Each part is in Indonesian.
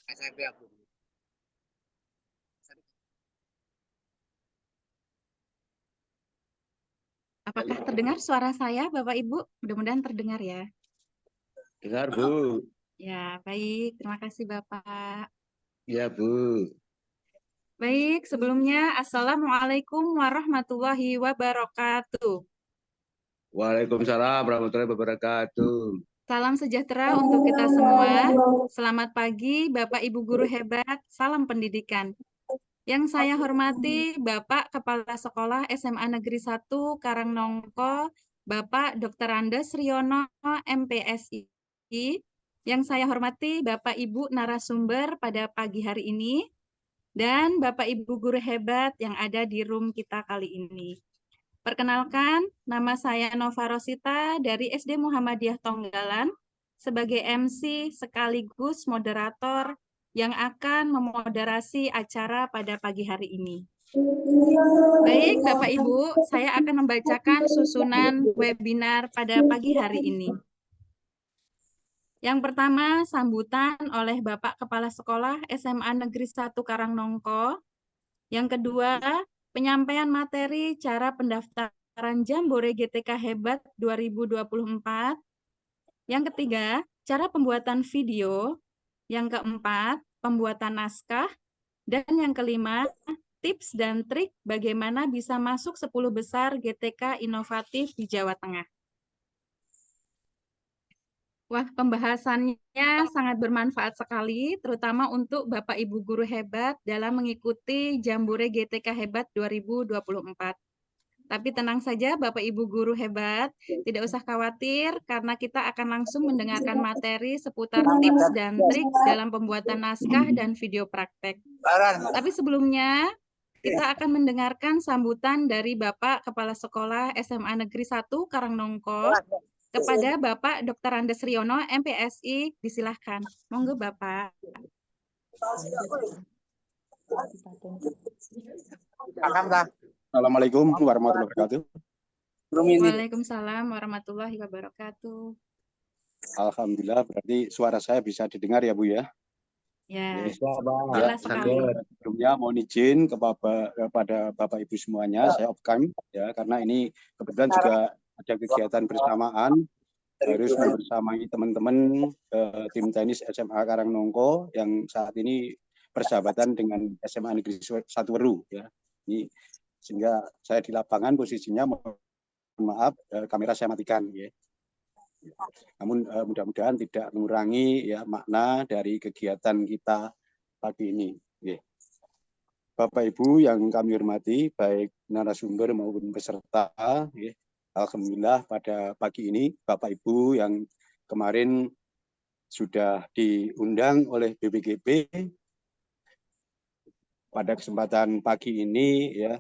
SMP aku. Apakah terdengar suara saya, Bapak Ibu? Mudah-mudahan terdengar ya. Dengar, Bu. Ya, baik. Terima kasih, Bapak. Ya, Bu. Baik, sebelumnya Assalamualaikum warahmatullahi wabarakatuh. Waalaikumsalam warahmatullahi wabarakatuh. Salam sejahtera untuk kita semua. Selamat pagi, Bapak Ibu guru hebat. Salam pendidikan. Yang saya hormati Bapak Kepala Sekolah SMA Negeri 1 Karangnongko, Bapak Dr. Andes Riono, MPSI. Yang saya hormati Bapak Ibu narasumber pada pagi hari ini, dan Bapak Ibu guru hebat yang ada di room kita kali ini. Perkenalkan, nama saya Nova Rosita dari SD Muhammadiyah Tonggalan sebagai MC sekaligus moderator yang akan memoderasi acara pada pagi hari ini. Baik, Bapak Ibu, saya akan membacakan susunan webinar pada pagi hari ini. Yang pertama, sambutan oleh Bapak Kepala Sekolah SMA Negeri 1 Karangnongko. Yang kedua, penyampaian materi cara pendaftaran Jambore GTK Hebat 2024. Yang ketiga, cara pembuatan video. Yang keempat, pembuatan naskah. Dan yang kelima, tips dan trik bagaimana bisa masuk 10 besar GTK inovatif di Jawa Tengah. Wah, pembahasannya sangat bermanfaat sekali, terutama untuk Bapak Ibu guru hebat dalam mengikuti Jambore GTK Hebat 2024. Tapi tenang saja Bapak Ibu guru hebat, tidak usah khawatir karena kita akan langsung mendengarkan materi seputar tips dan trik dalam pembuatan naskah dan video praktek. Tapi sebelumnya, kita akan mendengarkan sambutan dari Bapak Kepala Sekolah SMA Negeri 1 Karangnongko kepada Bapak Dr. Andes Riono, MPSI. Disilahkan. Monggo Bapak. Assalamualaikum warahmatullahi wabarakatuh. Waalaikumsalam warahmatullahi wabarakatuh. Alhamdulillah, berarti suara saya bisa didengar ya Bu ya? Ya, Ya, jelas sekali. sebelumnya mohon izin kepada Bapak Ibu semuanya, saya off cam ya, karena ini kebetulan juga ada kegiatan bersamaan, harus membersamai teman-teman tim tenis SMA Karangnongko yang saat ini persahabatan dengan SMA Negeri 1 Weru ya. Ini sehingga saya di lapangan posisinya, maaf, kamera saya matikan ya. Namun mudah-mudahan tidak mengurangi ya makna dari kegiatan kita pagi ini. Ya. Bapak Ibu yang kami hormati, baik narasumber maupun peserta, ya. Alhamdulillah pada pagi ini Bapak Ibu yang kemarin sudah diundang oleh BPGP pada kesempatan pagi ini ya,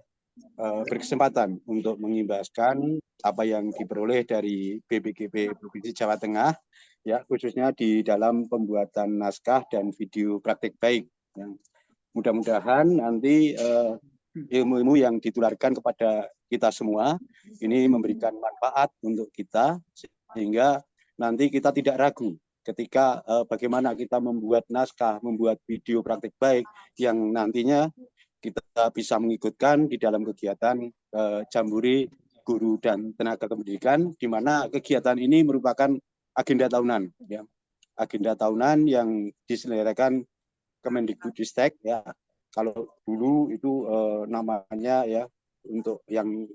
berkesempatan untuk mengimbaskan apa yang diperoleh dari BPGP Provinsi Jawa Tengah, ya khususnya di dalam pembuatan naskah dan video praktik baik. Ya. Mudah-mudahan nanti ilmu-ilmu yang ditularkan kepada kita semua ini memberikan manfaat untuk kita, sehingga nanti kita tidak ragu ketika bagaimana kita membuat naskah, membuat video praktik baik yang nantinya kita bisa mengikutkan di dalam kegiatan Jambore Guru dan Tenaga Kependidikan, di mana kegiatan ini merupakan agenda tahunan, ya. Agenda tahunan yang diselenggarakan Kemendikbudristek ya. Kalau dulu itu namanya ya untuk yang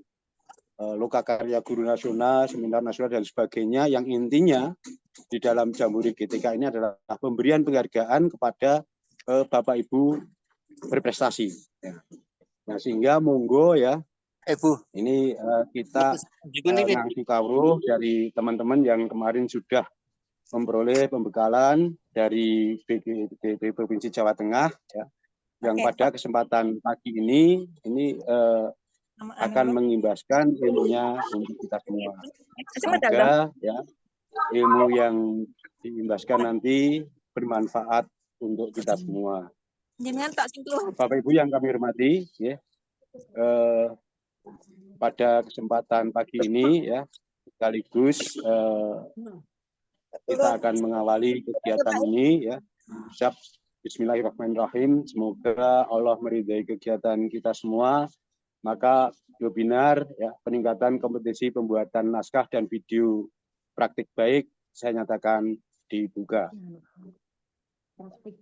Lokakarya Guru Nasional, Seminar Nasional dan sebagainya, yang intinya di dalam Jambore GTK ini adalah pemberian penghargaan kepada Bapak Ibu berprestasi. Ya. Nah, sehingga monggo ya, Bu, ini kita ngangsu kawruh dari teman-teman yang kemarin sudah memperoleh pembekalan dari BPGP Provinsi Jawa Tengah, ya, yang pada kesempatan pagi ini akan mengimbaskan ilmunya untuk kita semua. Semoga ya ilmu yang diimbaskan nanti bermanfaat untuk kita semua. Bapak Ibu yang kami hormati, ya, pada kesempatan pagi ini ya sekaligus kita akan mengawali kegiatan ini ya. Siap Bismillahirrahmanirrahim. Semoga Allah meridai kegiatan kita semua. Maka webinar ya, peningkatan kompetensi pembuatan naskah dan video praktik baik saya nyatakan dibuka.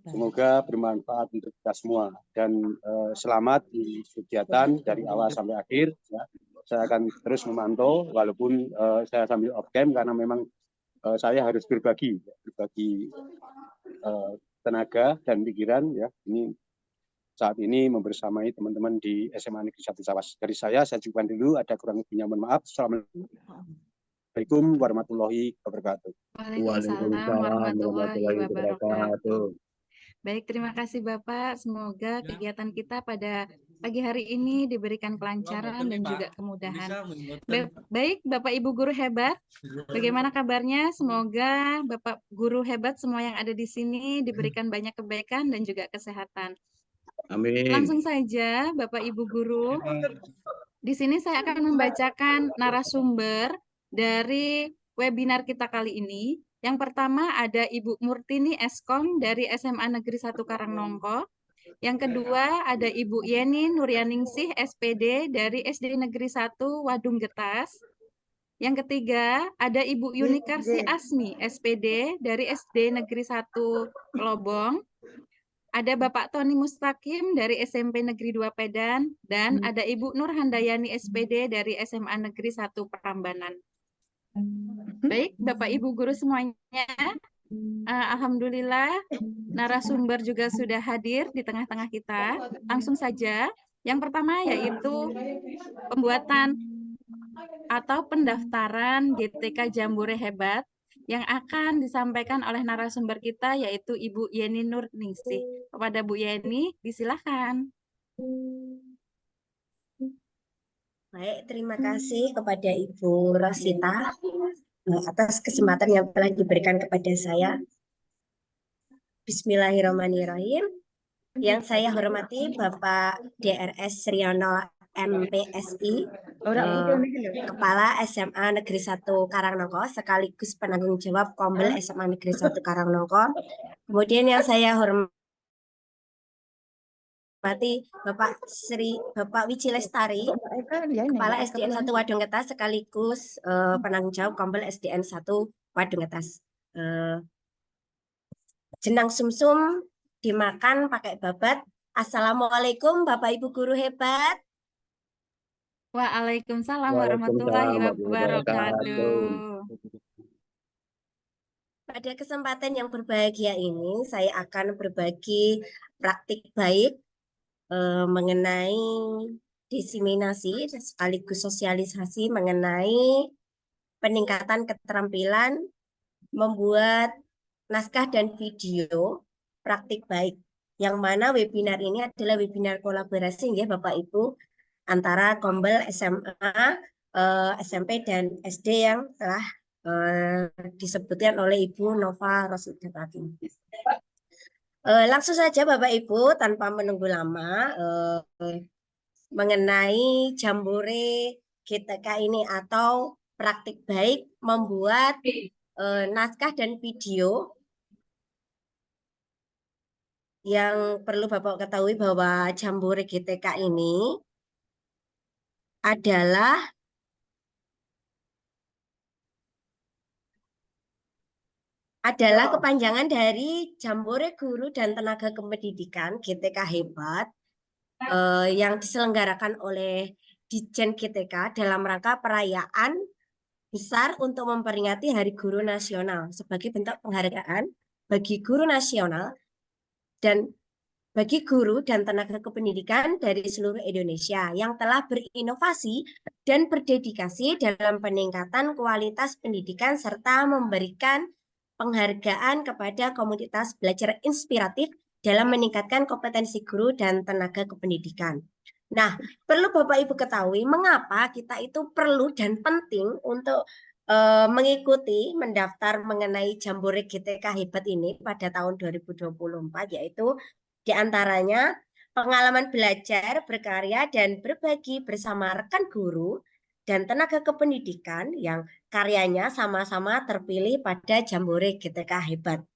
Semoga bermanfaat untuk kita semua dan selamat di kegiatan dari awal sampai akhir. Ya. Saya akan terus memantau walaupun saya sambil off cam karena memang saya harus berbagi tenaga dan pikiran ya. Ini saat ini membersamai teman-teman di SMA Negeri 1 Sawas. Dari saya cukupkan dulu, ada kurang lebihnya mohon maaf. Assalamualaikum warahmatullahi wabarakatuh. Waalaikumsalam warahmatullahi wabarakatuh. wabarakatuh. Baik, terima kasih Bapak. Semoga kegiatan kita pada pagi hari ini diberikan kelancaran dan juga kemudahan. Baik, Bapak Ibu guru hebat, bagaimana kabarnya? Semoga Bapak guru hebat semua yang ada di sini diberikan banyak kebaikan dan juga kesehatan. Amin. Langsung saja, Bapak Ibu guru, di sini saya akan membacakan narasumber dari webinar kita kali ini. Yang pertama ada Ibu Murtini Eskom dari SMA Negeri 1 Karangnongko. Yang kedua ada Ibu Yeni Nuryaningsih SPD dari SD Negeri 1 Wadung Getas. Yang ketiga ada Ibu Yunikarsi Asmi SPD dari SD Negeri 1 Lobong. Ada Bapak Tony Mustaqim dari SMP Negeri 2 Pedan, dan ada Ibu Nur Handayani SPD dari SMA Negeri 1 Prambanan. Baik, Bapak Ibu guru semuanya, alhamdulillah narasumber juga sudah hadir di tengah-tengah kita. Langsung saja, yang pertama yaitu pembuatan atau pendaftaran GTK Jambore Hebat yang akan disampaikan oleh narasumber kita yaitu Ibu Yeni Nurningsih. Kepada Bu Yeni, disilahkan. Baik, terima kasih kepada Ibu Rosita atas kesempatan yang telah diberikan kepada saya. Bismillahirrahmanirrahim. Yang saya hormati Bapak DRS Riono MPSI, Kepala SMA Negeri 1 Karangnongko, sekaligus penanggung jawab Kombel SMA Negeri 1 Karangnongko. Kemudian yang saya hormati Bapak Wiji Lestari, Kepala SDN 1 Wadung Getas, sekaligus penanggung jawab Kombel SDN 1 Wadung Getas. Jenang sumsum dimakan pakai babat. Assalamualaikum Bapak Ibu guru hebat. Waalaikumsalam warahmatullahi wabarakatuh. Pada kesempatan yang berbahagia ini, saya akan berbagi praktik baik mengenai diseminasi sekaligus sosialisasi mengenai peningkatan keterampilan membuat naskah dan video praktik baik. Yang mana webinar ini adalah webinar kolaborasi ya Bapak Ibu antara Kombel SMA, SMP dan SD yang telah disebutkan oleh Ibu Nova Rosita tadi. Langsung saja Bapak Ibu tanpa menunggu lama mengenai Jambore GTK ini atau praktik baik membuat naskah dan video. Yang perlu Bapak ketahui bahwa Jambore GTK ini adalah kepanjangan dari Jambore Guru dan Tenaga Kependidikan GTK Hebat yang diselenggarakan oleh Ditjen GTK dalam rangka perayaan besar untuk memperingati Hari Guru Nasional sebagai bentuk penghargaan bagi guru nasional dan bagi guru dan tenaga kependidikan dari seluruh Indonesia yang telah berinovasi dan berdedikasi dalam peningkatan kualitas pendidikan serta memberikan penghargaan kepada komunitas belajar inspiratif dalam meningkatkan kompetensi guru dan tenaga kependidikan. Nah, perlu Bapak Ibu ketahui mengapa kita itu perlu dan penting untuk mengikuti mendaftar mengenai Jambore GTK Hebat ini pada tahun 2024, yaitu diantaranya pengalaman belajar, berkarya, dan berbagi bersama rekan guru dan tenaga kependidikan yang karyanya sama-sama terpilih pada Jambore GTK Hebat.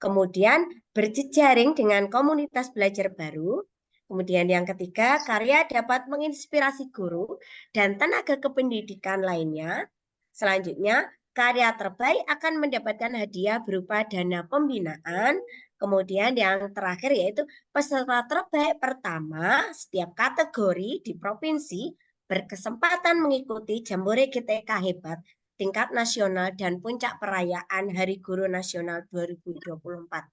Kemudian berjejaring dengan komunitas belajar baru. Kemudian yang ketiga, karya dapat menginspirasi guru dan tenaga kependidikan lainnya. Selanjutnya, karya terbaik akan mendapatkan hadiah berupa dana pembinaan. Kemudian yang terakhir yaitu peserta terbaik pertama setiap kategori di provinsi berkesempatan mengikuti Jambore GTK Hebat tingkat nasional dan puncak perayaan Hari Guru Nasional 2024.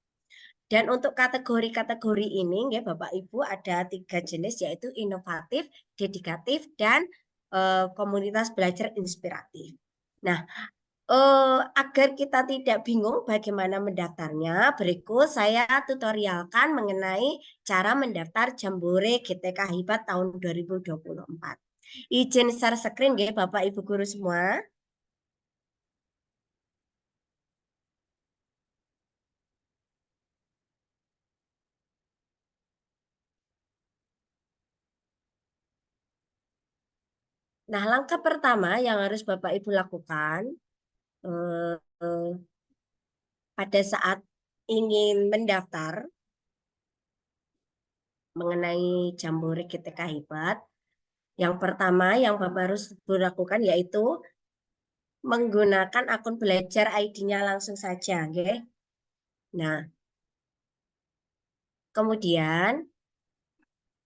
Dan untuk kategori-kategori ini, ya Bapak Ibu, ada 3 jenis, yaitu inovatif, dedikatif, dan komunitas belajar inspiratif. Nah, agar kita tidak bingung bagaimana mendaftarnya, berikut saya tutorialkan mengenai cara mendaftar Jambore GTK Hebat tahun 2024. Izin share screen ya Bapak Ibu guru semua. Nah, langkah pertama yang harus Bapak Ibu lakukan pada saat ingin mendaftar mengenai Jambore GTK Hebat, yang pertama yang Bapak harus lakukan yaitu menggunakan akun belajar ID-nya langsung saja, okay? Nah, kemudian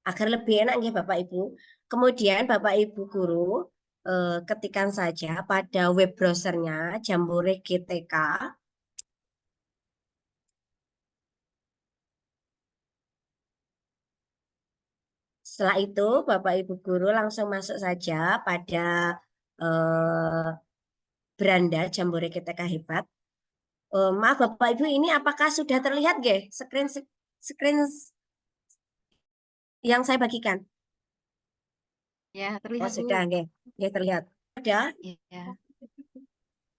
agar lebih enak ya Bapak Ibu, kemudian Bapak Ibu guru ketikkan saja pada web browsernya Jambore GTK. Setelah itu Bapak Ibu guru langsung masuk saja pada beranda Jambore GTK Hebat. Maaf Bapak Ibu, ini apakah sudah terlihat nggih screen yang saya bagikan? Ya, terlihat Bu. Sudah nggih. Nggih terlihat. Ada? Ya.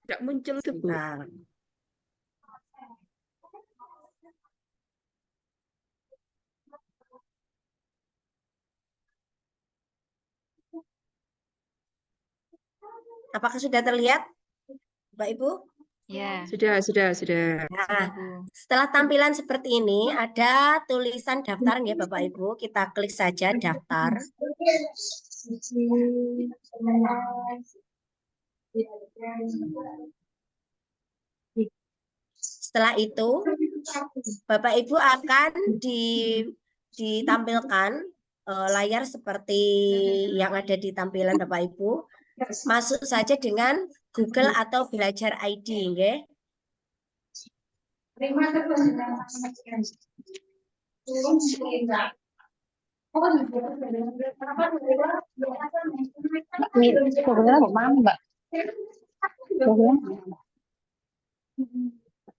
Tidak muncul tuh, Bu. Nah. Apakah sudah terlihat, Bapak Ibu? Ya. Sudah. Nah, setelah tampilan seperti ini, ada tulisan daftar ya Bapak Ibu. Kita klik saja daftar. Setelah itu, Bapak Ibu akan ditampilkan layar seperti yang ada di tampilan Bapak Ibu. Masuk saja dengan Google atau Belajar ID, nggih.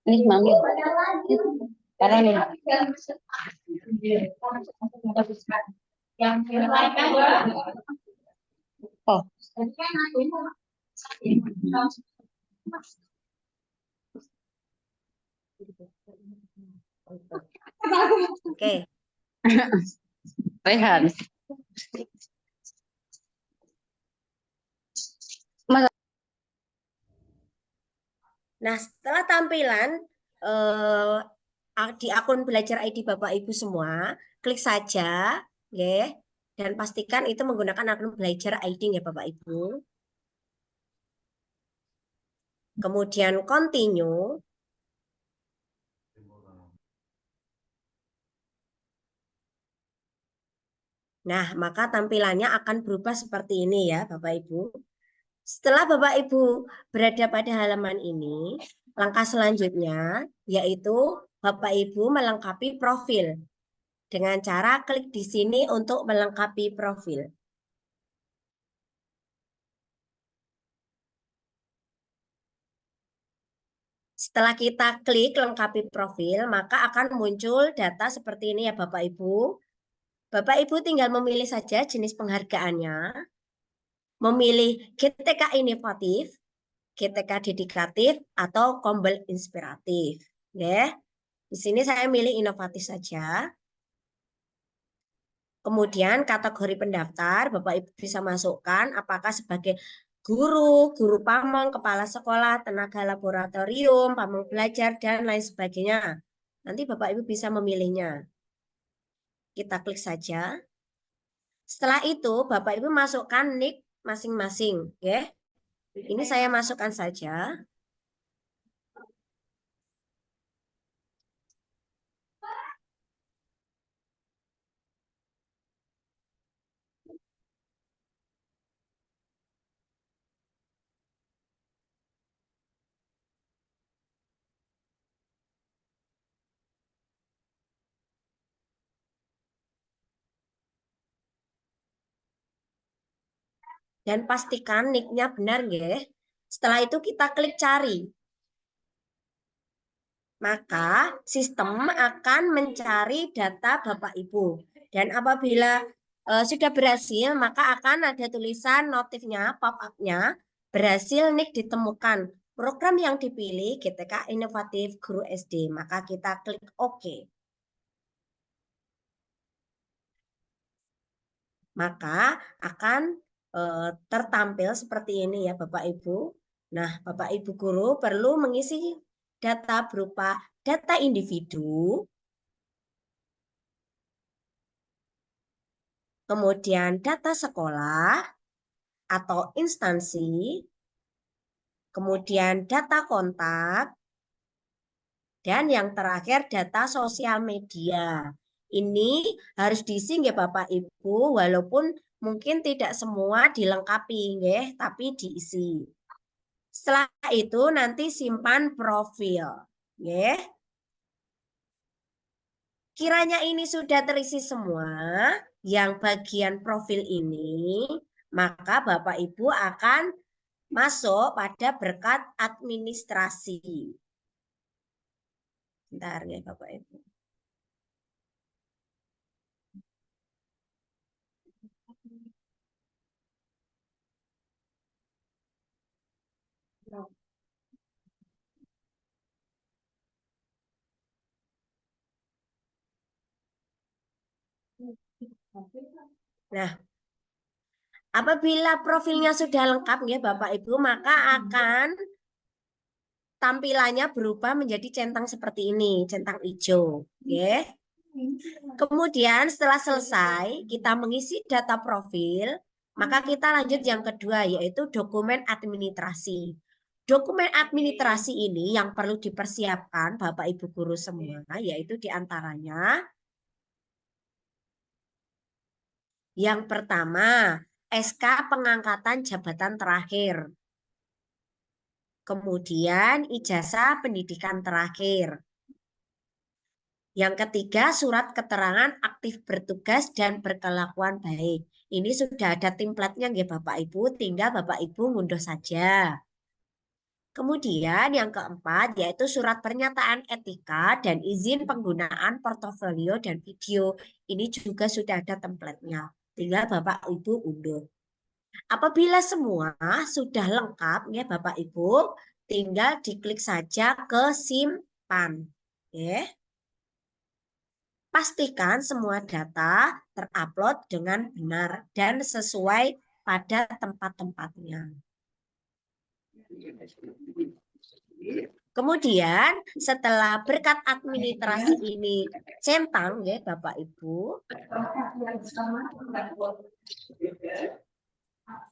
Ini mami. Karena nih. Oh. Oke. Rehan. Nah, setelah tampilan di akun Belajar ID Bapak Ibu semua, klik saja, ya, dan pastikan itu menggunakan akun Belajar ID ya Bapak Ibu. Kemudian continue. Nah, maka tampilannya akan berubah seperti ini ya Bapak Ibu. Setelah Bapak Ibu berada pada halaman ini, langkah selanjutnya yaitu Bapak Ibu melengkapi profil dengan cara klik di sini untuk melengkapi profil. Setelah kita klik lengkapi profil, maka akan muncul data seperti ini ya Bapak Ibu. Bapak Ibu tinggal memilih saja jenis penghargaannya, memilih GTK inovatif, GTK dedikatif, atau kombel inspiratif. Ya. Di sini saya milih inovatif saja. Kemudian kategori pendaftar, Bapak Ibu bisa masukkan apakah sebagai guru, guru pamong, kepala sekolah, tenaga laboratorium, pamong belajar, dan lain sebagainya. Nanti Bapak Ibu bisa memilihnya. Kita klik saja. Setelah itu Bapak Ibu masukkan nick masing-masing, ya. Ini saya masukkan saja. Dan pastikan nicknya benar, ya. Setelah itu kita klik cari. Maka sistem akan mencari data Bapak Ibu. Dan apabila sudah berhasil, maka akan ada tulisan notifnya, pop-up-nya, berhasil nick ditemukan. Program yang dipilih GTK Inovatif Guru SD. Maka kita klik OK. Maka akan tertampil seperti ini ya Bapak Ibu. Nah, Bapak Ibu guru perlu mengisi data berupa data individu, kemudian data sekolah atau instansi, kemudian data kontak, dan yang terakhir data sosial media. Ini harus diisi ya Bapak Ibu, walaupun mungkin tidak semua dilengkapi ya, tapi diisi. Setelah itu nanti simpan profil, ya. Kiranya ini sudah terisi semua, yang bagian profil ini, maka Bapak Ibu akan masuk pada berkat administrasi. Bentar ya Bapak Ibu. Nah, apabila profilnya sudah lengkap ya Bapak Ibu, maka akan tampilannya berubah menjadi centang seperti ini, centang hijau, ya. Kemudian setelah selesai kita mengisi data profil, maka kita lanjut yang kedua yaitu dokumen administrasi. Dokumen administrasi ini yang perlu dipersiapkan Bapak Ibu guru semua, yaitu diantaranya yang pertama, SK pengangkatan jabatan terakhir. Kemudian ijazah pendidikan terakhir. Yang ketiga, surat keterangan aktif bertugas dan berkelakuan baik. Ini sudah ada template-nya ya Bapak Ibu, tinggal Bapak Ibu ngunduh saja. Kemudian yang keempat yaitu surat pernyataan etika dan izin penggunaan portofolio dan video. Ini juga sudah ada template-nya. Tinggal Bapak Ibu unduh. Apabila semua sudah lengkap ya Bapak Ibu, tinggal diklik saja ke simpan. Ya. Pastikan semua data terupload dengan benar dan sesuai pada tempat-tempatnya. Kemudian setelah berkat administrasi ini centang ya Bapak Ibu,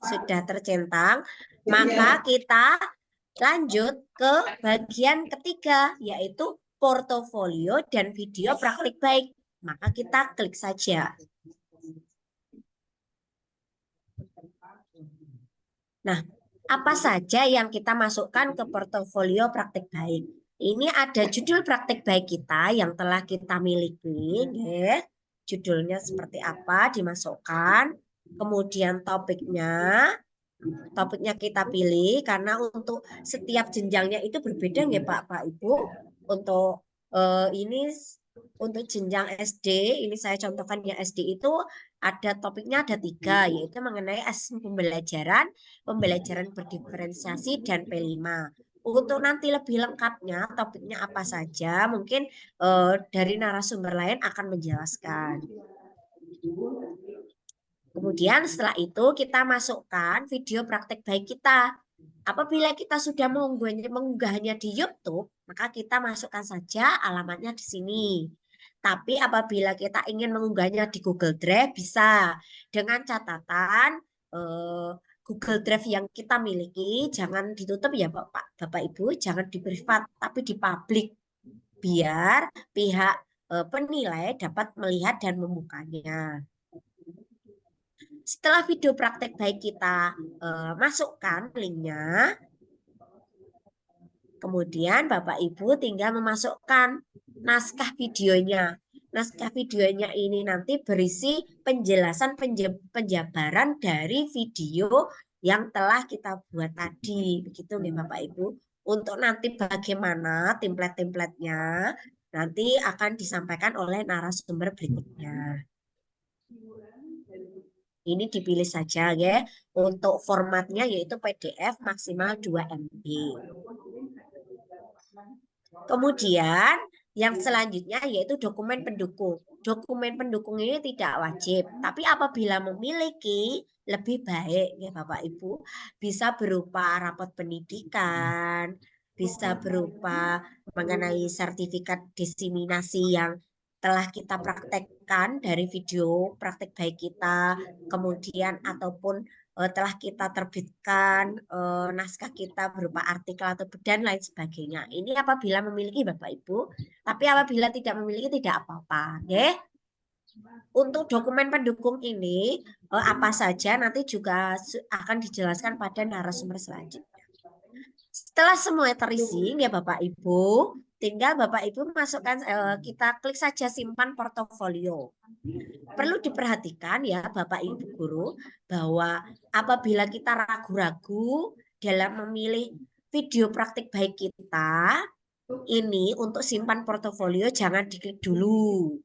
sudah tercentang, maka kita lanjut ke bagian ketiga yaitu portofolio dan video praktik baik. Maka kita klik saja. Nah, apa saja yang kita masukkan ke portofolio praktik baik? Ini ada judul praktik baik kita yang telah kita miliki, ya. Judulnya seperti apa dimasukkan. Kemudian topiknya kita pilih karena untuk setiap jenjangnya itu berbeda ya Pak Ibu. Untuk ini untuk jenjang SD, ini saya contohkan yang SD itu ada topiknya ada 3, yaitu mengenai pembelajaran berdiferensiasi dan P5. Untuk nanti lebih lengkapnya topiknya apa saja, mungkin dari narasumber lain akan menjelaskan. Kemudian setelah itu kita masukkan video praktek baik kita. Apabila kita sudah mengunggahnya di YouTube, maka kita masukkan saja alamatnya di sini. Tapi apabila kita ingin mengunggahnya di Google Drive, bisa dengan catatan Google Drive yang kita miliki jangan ditutup ya Bapak Ibu, jangan di privat tapi di publik biar pihak penilai dapat melihat dan membukanya. Setelah video praktek baik kita masukkan linknya, kemudian Bapak Ibu tinggal memasukkan naskah videonya. Naskah videonya ini nanti berisi penjelasan penjabaran dari video yang telah kita buat tadi. Begitu nih Bapak Ibu. Untuk nanti bagaimana template-templatenya nanti akan disampaikan oleh narasumber berikutnya. Ini dipilih saja ya. Untuk formatnya yaitu PDF maksimal 2 MB. Kemudian yang selanjutnya yaitu dokumen pendukung. Dokumen pendukung ini tidak wajib, tapi apabila memiliki lebih baik ya Bapak Ibu, bisa berupa rapot pendidikan, bisa berupa mengenai sertifikat diseminasi yang telah kita praktekkan dari video praktek baik kita, kemudian ataupun telah kita terbitkan naskah kita berupa artikel atau dan lain sebagainya. Ini apabila memiliki Bapak Ibu, tapi apabila tidak memiliki tidak apa-apa, ya. Untuk dokumen pendukung ini apa saja nanti juga akan dijelaskan pada narasumber selanjutnya. Setelah semua terisi ya Bapak Ibu, tinggal Bapak Ibu masukkan, kita klik saja simpan portofolio. Perlu diperhatikan ya Bapak Ibu Guru, bahwa apabila kita ragu-ragu dalam memilih video praktik baik kita, ini untuk simpan portofolio jangan diklik dulu,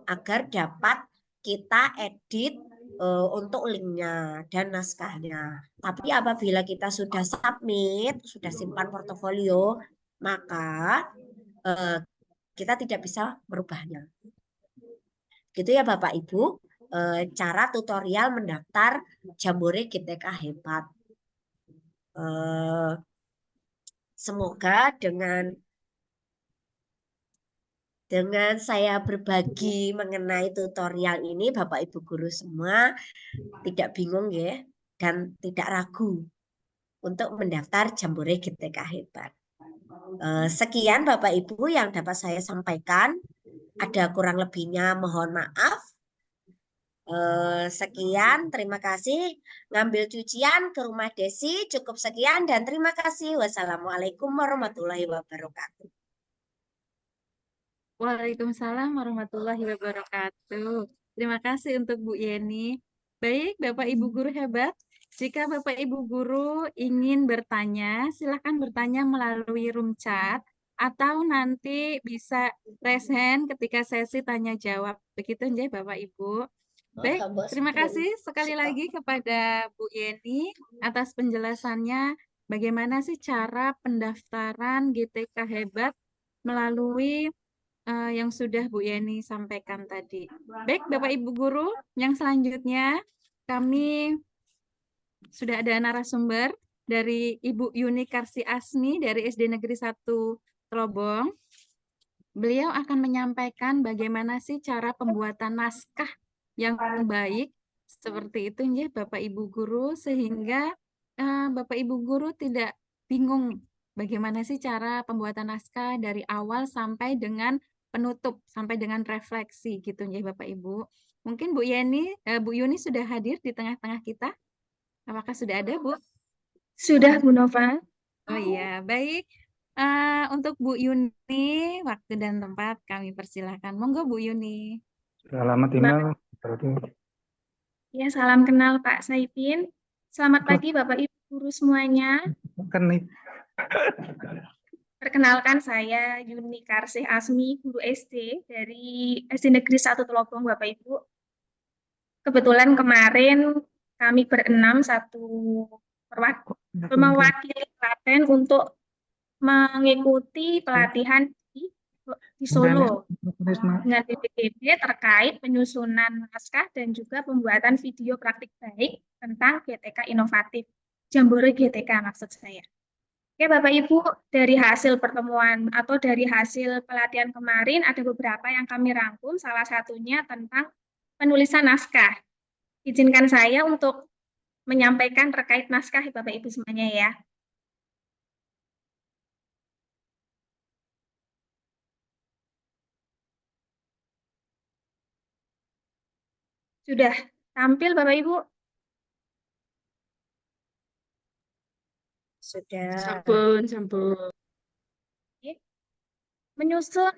agar dapat kita edit untuk linknya dan naskahnya. Tapi apabila kita sudah submit, sudah simpan portofolio, maka kita tidak bisa merubahnya. Gitu ya Bapak Ibu, cara tutorial mendaftar Jambore GTK Hebat. Semoga dengan saya berbagi mengenai tutorial ini, Bapak Ibu Guru semua tidak bingung ya, dan tidak ragu untuk mendaftar Jambore GTK Hebat. Sekian Bapak Ibu yang dapat saya sampaikan. Ada kurang lebihnya mohon maaf. Sekian, terima kasih. Ngambil cucian ke rumah Desi, cukup sekian dan terima kasih. Wassalamualaikum warahmatullahi wabarakatuh. Waalaikumsalam warahmatullahi wabarakatuh. Terima kasih untuk Bu Yeni. Baik, Bapak Ibu Guru hebat. Jika Bapak Ibu Guru ingin bertanya, silakan bertanya melalui room chat atau nanti bisa raise hand ketika sesi tanya jawab. Begitu ya Bapak Ibu. Baik, terima kasih sekali lagi kepada Bu Yeni atas penjelasannya bagaimana sih cara pendaftaran GTK Hebat melalui yang sudah Bu Yeni sampaikan tadi. Baik, Bapak Ibu Guru, yang selanjutnya kami sudah ada narasumber dari Ibu Yuni Karsi Asmi dari SD Negeri 1 Telobong. Beliau akan menyampaikan bagaimana sih cara pembuatan naskah yang baik seperti itu ya Bapak Ibu Guru, sehingga Bapak Ibu Guru tidak bingung bagaimana sih cara pembuatan naskah dari awal sampai dengan penutup, sampai dengan refleksi gitu ya Bapak Ibu. Mungkin Bu Yuni sudah hadir di tengah-tengah kita. Apakah sudah ada, Bu? Sudah, Bu Nova. Oh iya, baik. Untuk Bu Yuni, waktu dan tempat kami persilahkan. Monggo Bu Yuni. Selamat tinggal. Ya, salam kenal Pak Saipin. Selamat pagi Bapak Ibu Guru semuanya. Perkenalkan saya Yuni Karsih Asmi, guru SD dari SD Negeri 1 Telobong Bapak Ibu. Kebetulan kemarin kami berenam mewakili Klaten untuk mengikuti pelatihan di Solo dengan BPKB terkait penyusunan naskah dan juga pembuatan video praktik baik tentang GTK inovatif. Jambore GTK maksud saya. Oke, Bapak Ibu, dari hasil pertemuan atau dari hasil pelatihan kemarin ada beberapa yang kami rangkum, salah satunya tentang penulisan naskah. Izinkan saya untuk menyampaikan terkait naskah Bapak Ibu semuanya ya. Sudah tampil Bapak Ibu? Sudah. Sampun. Menyusun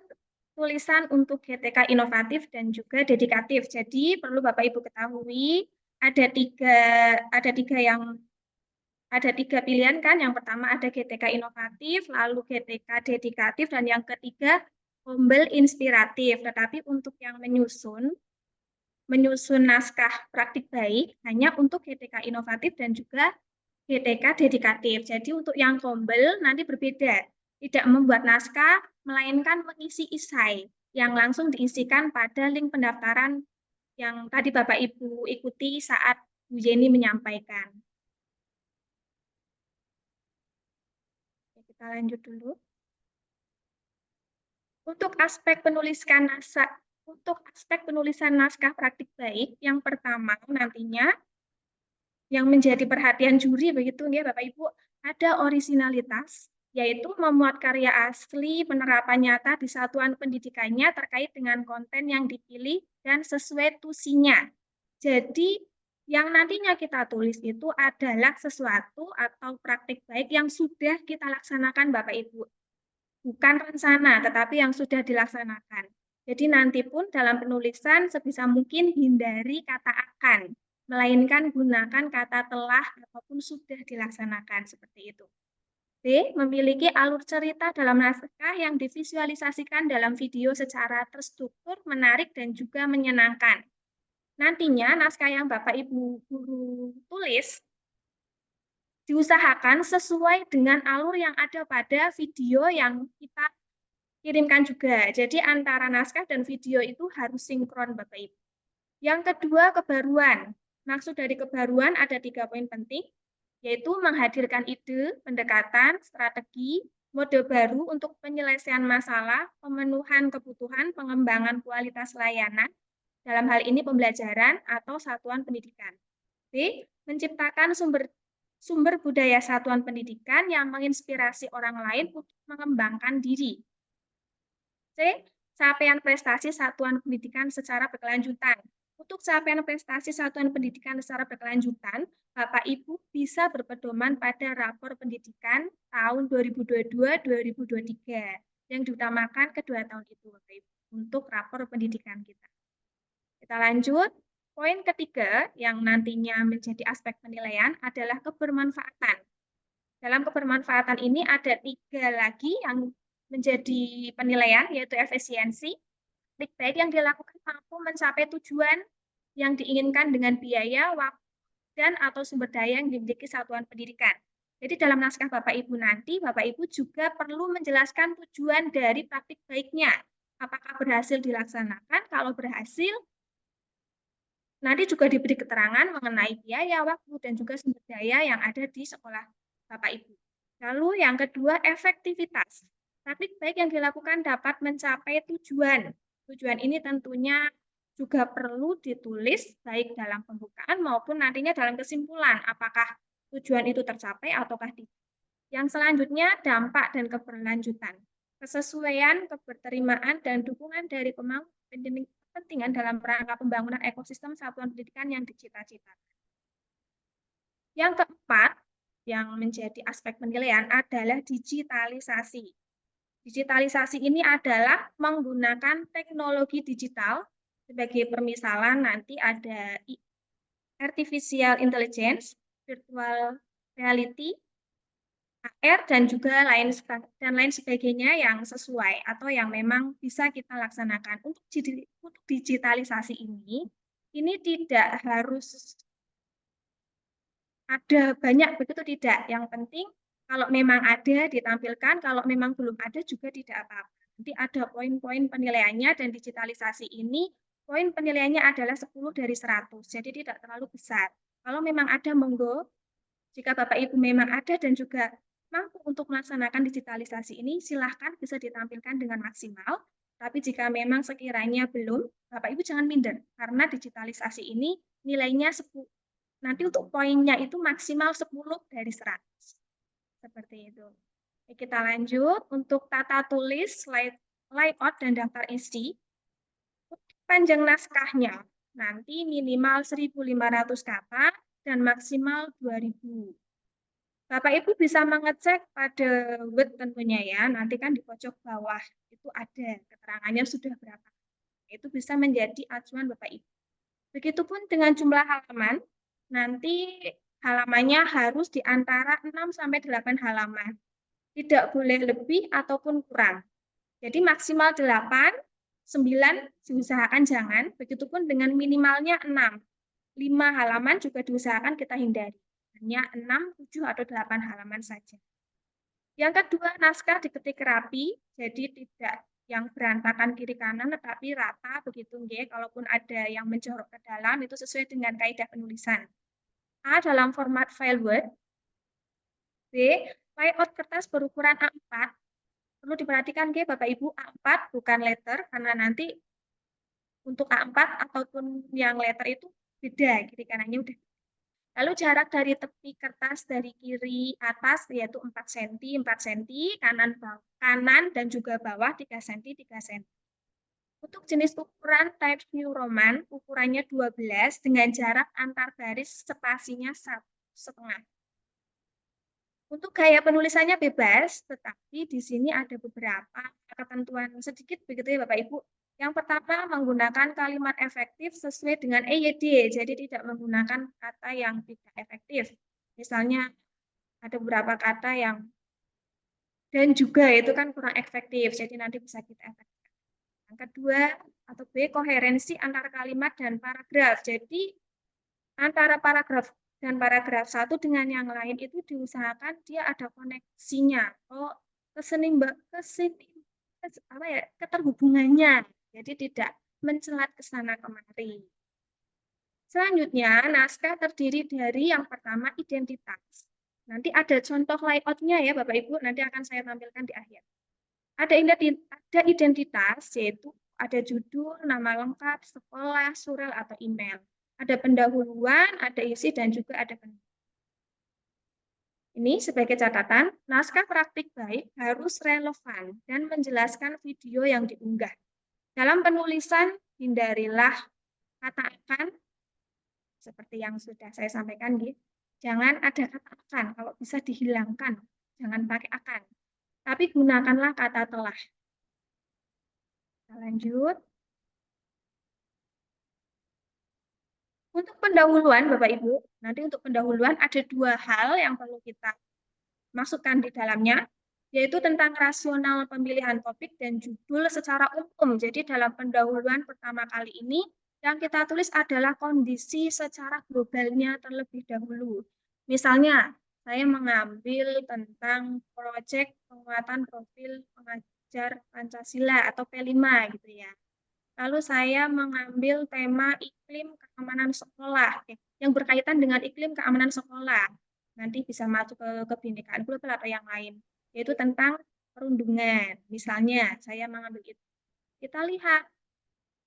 tulisan untuk GTK inovatif dan juga dedikatif. Jadi perlu Bapak Ibu ketahui ada tiga pilihan kan. Yang pertama ada GTK inovatif, lalu GTK dedikatif, dan yang ketiga Hombel inspiratif. Tetapi untuk yang menyusun naskah praktik baik hanya untuk GTK inovatif dan juga GTK dedikatif. Jadi untuk yang Hombel nanti berbeda. Tidak membuat naskah, melainkan mengisi esai yang langsung diisikan pada link pendaftaran yang tadi Bapak Ibu ikuti saat Bu Yeni menyampaikan. Oke, kita lanjut dulu. Untuk aspek penulisan naskah praktik baik, yang pertama nantinya yang menjadi perhatian juri begitu ya Bapak Ibu, ada orisinalitas, yaitu memuat karya asli penerapan nyata di satuan pendidikannya terkait dengan konten yang dipilih dan sesuai tusinya. Jadi yang nantinya kita tulis itu adalah sesuatu atau praktik baik yang sudah kita laksanakan Bapak Ibu. Bukan rencana, tetapi yang sudah dilaksanakan. Jadi nanti pun dalam penulisan sebisa mungkin hindari kata akan, melainkan gunakan kata telah ataupun sudah dilaksanakan seperti itu. B. Memiliki alur cerita dalam naskah yang divisualisasikan dalam video secara terstruktur, menarik, dan juga menyenangkan. Nantinya naskah yang Bapak Ibu guru tulis diusahakan sesuai dengan alur yang ada pada video yang kita kirimkan juga. Jadi antara naskah dan video itu harus sinkron Bapak Ibu. Yang kedua, kebaruan. Maksud dari kebaruan ada 3 poin penting, yaitu menghadirkan ide, pendekatan, strategi, mode baru untuk penyelesaian masalah, pemenuhan kebutuhan, pengembangan kualitas layanan, dalam hal ini pembelajaran atau satuan pendidikan. B. Menciptakan sumber budaya satuan pendidikan yang menginspirasi orang lain untuk mengembangkan diri. C. Capaian prestasi satuan pendidikan secara berkelanjutan. Untuk capaian prestasi satuan pendidikan secara berkelanjutan, Bapak Ibu bisa berpedoman pada rapor pendidikan tahun 2022-2023 yang diutamakan kedua tahun itu Bapak Ibu untuk rapor pendidikan kita. Kita lanjut. Poin ketiga yang nantinya menjadi aspek penilaian adalah kebermanfaatan. Dalam kebermanfaatan ini ada 3 lagi yang menjadi penilaian, yaitu efisiensi, baik yang dilakukan mampu mencapai tujuan yang diinginkan dengan biaya, waktu, dan atau sumber daya yang dimiliki satuan pendidikan. Jadi dalam naskah Bapak Ibu nanti, Bapak Ibu juga perlu menjelaskan tujuan dari praktik baiknya. Apakah berhasil dilaksanakan? Kalau berhasil, nanti juga diberi keterangan mengenai biaya, waktu, dan juga sumber daya yang ada di sekolah Bapak Ibu. Lalu yang kedua, efektivitas. Praktik baik yang dilakukan dapat mencapai tujuan. Tujuan ini tentunya juga perlu ditulis baik dalam pembukaan maupun nantinya dalam kesimpulan apakah tujuan itu tercapai ataukah tidak. Yang selanjutnya, dampak dan keberlanjutan. Kesesuaian, keberterimaan, dan dukungan dari kepentingan dalam rangka pembangunan ekosistem satuan pendidikan yang dicita-citakan. Yang keempat, yang menjadi aspek penilaian adalah digitalisasi. Digitalisasi ini adalah menggunakan teknologi digital sebagai permisalan nanti ada artificial intelligence, virtual reality, AR, dan juga lain sebagainya yang sesuai atau yang memang bisa kita laksanakan. Untuk digitalisasi ini tidak harus ada banyak, begitu tidak. Yang penting kalau memang ada ditampilkan, kalau memang belum ada juga tidak apa-apa. Nanti ada poin-poin penilaiannya dan digitalisasi ini, poin penilaiannya adalah 10 dari 100, jadi tidak terlalu besar. Kalau memang ada, monggo Jika Bapak Ibu memang ada dan juga mampu untuk melaksanakan digitalisasi ini, silahkan bisa ditampilkan dengan maksimal. Tapi jika memang sekiranya belum, Bapak Ibu jangan minder, karena digitalisasi ini nilainya 10. Nanti untuk poinnya itu maksimal 10 dari 100. Seperti itu. Oke, kita lanjut. Untuk tata tulis, layout, dan daftar isi, panjang naskahnya nanti minimal 1.500 kata dan maksimal 2.000. Bapak Ibu bisa mengecek pada Word tentunya ya, nanti kan di pojok bawah itu ada keterangannya sudah berapa. Itu bisa menjadi acuan Bapak Ibu. Begitupun dengan jumlah halaman, nanti halamannya harus di antara 6-8 halaman. Tidak boleh lebih ataupun kurang. Jadi maksimal 8, 9 diusahakan jangan, begitupun dengan minimalnya 6. 5 halaman juga diusahakan kita hindari. Hanya 6, 7, atau 8 halaman saja. Yang kedua, naskah diketik rapi, jadi tidak yang berantakan kiri kanan, tetapi rata begitu nggih. Kalaupun ada yang menjorok ke dalam, itu sesuai dengan kaidah penulisan. A, dalam format file Word. B, layout kertas berukuran A4. Perlu diperhatikan nggih Bapak Ibu, A4 bukan letter, karena nanti untuk A4 ataupun yang letter itu beda, kiri kanannya udah. Lalu jarak dari tepi kertas dari kiri atas yaitu 4 cm, 4 cm, kanan dan juga bawah 3 cm, 3 cm. Untuk jenis ukuran type New Roman, ukurannya 12 dengan jarak antar baris spasinya 1,5. Untuk gaya penulisannya bebas, tetapi di sini ada beberapa ketentuan sedikit begitu ya Bapak Ibu. Yang pertama, menggunakan kalimat efektif sesuai dengan EYD, jadi tidak menggunakan kata yang tidak efektif. Misalnya, ada beberapa kata yang dan juga itu kan kurang efektif, jadi nanti bisa kita efektifkan. Yang kedua, atau B, koherensi antara kalimat dan paragraf. Jadi, antara paragraf dan paragraf satu dengan yang lain itu diusahakan dia ada koneksinya, keterhubungannya. Jadi tidak mencelat ke sana kemari. Selanjutnya, naskah terdiri dari yang pertama identitas. Nanti ada contoh layoutnya ya Bapak Ibu, nanti akan saya tampilkan di akhir. Ada identitas, yaitu ada judul, nama lengkap, sekolah, surel, atau email. Ada pendahuluan, ada isi, dan juga ada penutup. Ini sebagai catatan, naskah praktik baik harus relevan dan menjelaskan video yang diunggah. Dalam penulisan, hindarilah kata akan, seperti yang sudah saya sampaikan, gitu. Jangan ada kata akan, kalau bisa dihilangkan, jangan pakai akan. Tapi gunakanlah kata telah. Kita lanjut. Untuk pendahuluan, Bapak Ibu, nanti untuk pendahuluan ada 2 hal yang perlu kita masukkan di dalamnya, yaitu tentang rasional pemilihan topik dan judul secara umum. Jadi dalam pendahuluan pertama kali ini, yang kita tulis adalah kondisi secara globalnya terlebih dahulu. Misalnya, saya mengambil tentang proyek penguatan profil pengajar Pancasila atau P5 gitu ya. Lalu saya mengambil tema iklim keamanan sekolah, yang berkaitan dengan iklim keamanan sekolah. Nanti bisa masuk ke kebinekaan global atau yang lain, yaitu tentang perundungan. Misalnya, saya mengambil itu. Kita lihat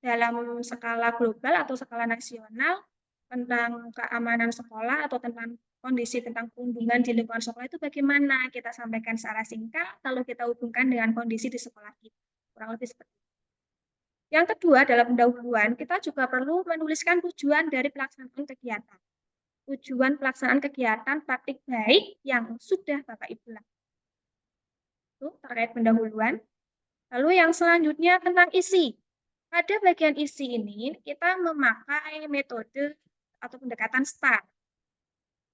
dalam skala global atau skala nasional tentang keamanan sekolah atau tentang kondisi tentang perundungan di lingkungan sekolah itu bagaimana. Kita sampaikan secara singkat, lalu kita hubungkan dengan kondisi di sekolah kita. Kurang lebih seperti itu. Yang kedua, dalam pendahuluan, kita juga perlu menuliskan tujuan dari pelaksanaan kegiatan. Tujuan pelaksanaan kegiatan praktik baik yang sudah Bapak Ibu lakukan. Itu terkait pendahuluan. Lalu yang selanjutnya tentang isi. Pada bagian isi ini, kita memakai metode atau pendekatan STAR.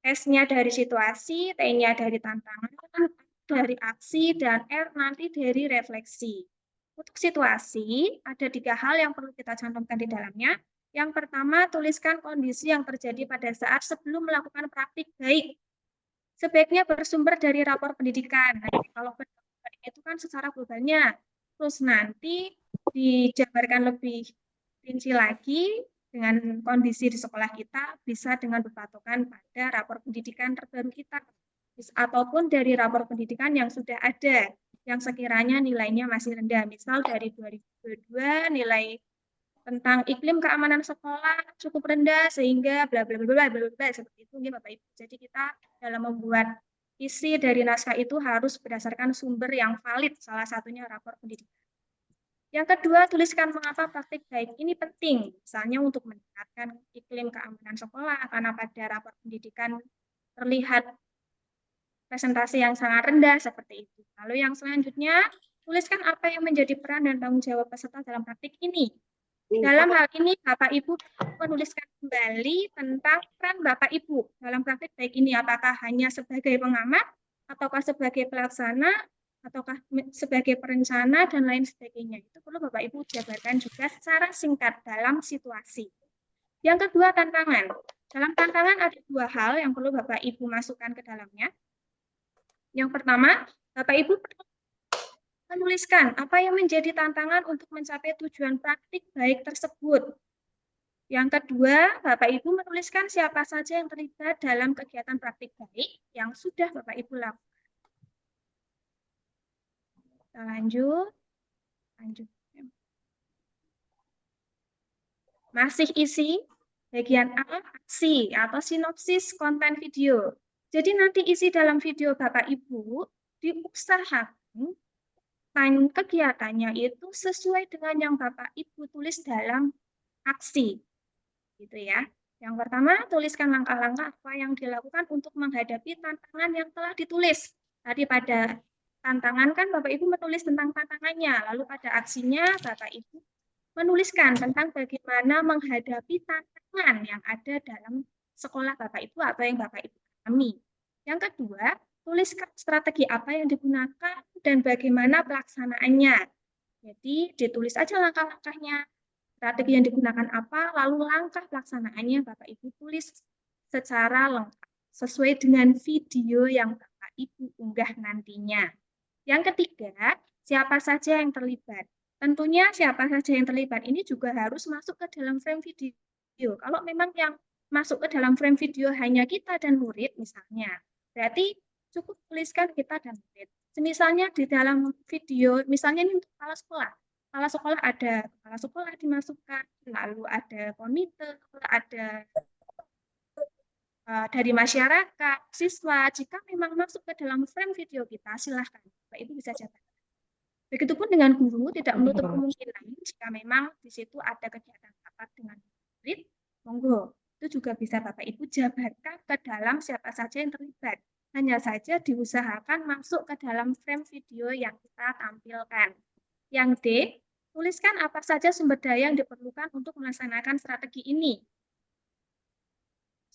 S-nya dari situasi, T-nya dari tantangan, dari aksi, dan R nanti dari refleksi. Untuk situasi, ada 3 hal yang perlu kita cantumkan di dalamnya. Yang pertama, tuliskan kondisi yang terjadi pada saat sebelum melakukan praktik baik. Sebaiknya bersumber dari rapor pendidikan. Nah, kalau pendidikan itu kan secara globalnya. Terus nanti dijabarkan lebih rinci lagi dengan kondisi di sekolah kita bisa dengan berpatokan pada rapor pendidikan terbaru kita ataupun dari rapor pendidikan yang sudah ada yang sekiranya nilainya masih rendah. Misal dari 2022 nilai tentang iklim keamanan sekolah cukup rendah sehingga bla bla bla bla bla bla seperti itu ya Bapak Ibu. Jadi kita dalam membuat isi dari naskah itu harus berdasarkan sumber yang valid, salah satunya rapor pendidikan. Yang kedua, tuliskan mengapa praktik baik ini penting, misalnya untuk meningkatkan iklim keamanan sekolah, karena pada rapor pendidikan terlihat presentasi yang sangat rendah seperti itu. Lalu yang selanjutnya, tuliskan apa yang menjadi peran dan tanggung jawab peserta dalam praktik ini. Dalam hal ini, Bapak Ibu menuliskan kembali tentang peran Bapak Ibu dalam praktik baik ini, apakah hanya sebagai pengamat, ataukah sebagai pelaksana, ataukah sebagai perencana, dan lain sebagainya. Itu perlu Bapak Ibu jabarkan juga secara singkat dalam situasi. Yang kedua, tantangan. Dalam tantangan ada dua hal yang perlu Bapak Ibu masukkan ke dalamnya. Yang pertama, Bapak Ibu perlu menuliskan apa yang menjadi tantangan untuk mencapai tujuan praktik baik tersebut. Yang kedua, Bapak Ibu menuliskan siapa saja yang terlibat dalam kegiatan praktik baik yang sudah Bapak Ibu lakukan. Kita lanjut. Masih isi bagian A, aksi atau sinopsis konten video. Jadi nanti isi dalam video Bapak Ibu diusahakan kegiatannya itu sesuai dengan yang Bapak Ibu tulis dalam aksi. Gitu ya. Yang pertama, tuliskan langkah-langkah apa yang dilakukan untuk menghadapi tantangan yang telah ditulis. Tadi pada tantangan kan Bapak Ibu menulis tentang tantangannya, lalu pada aksinya Bapak Ibu menuliskan tentang bagaimana menghadapi tantangan yang ada dalam sekolah Bapak Ibu atau yang Bapak Ibu alami. Yang kedua, tuliskan strategi apa yang digunakan dan bagaimana pelaksanaannya. Jadi ditulis aja langkah-langkahnya, strategi yang digunakan apa, lalu langkah pelaksanaannya Bapak Ibu tulis secara lengkap sesuai dengan video yang Bapak Ibu unggah nantinya. Yang ketiga, siapa saja yang terlibat. Tentunya siapa saja yang terlibat ini juga harus masuk ke dalam frame video. Kalau memang yang masuk ke dalam frame video hanya kita dan murid misalnya, berarti cukup tuliskan kita dan murid. Misalnya di dalam video, misalnya ini untuk kepala sekolah. Kepala sekolah ada kepala sekolah dimasukkan, lalu ada komite, ada dari masyarakat, siswa. Jika memang masuk ke dalam frame video kita, silahkan Bapak Ibu bisa catat. Begitupun dengan guru, tidak menutup kemungkinan jika memang di situ ada kegiatan rapat dengan murid, monggo. Itu juga bisa Bapak Ibu jabarkan ke dalam siapa saja yang terlibat. Hanya saja diusahakan masuk ke dalam frame video yang kita tampilkan. Yang D, tuliskan apa saja sumber daya yang diperlukan untuk melaksanakan strategi ini.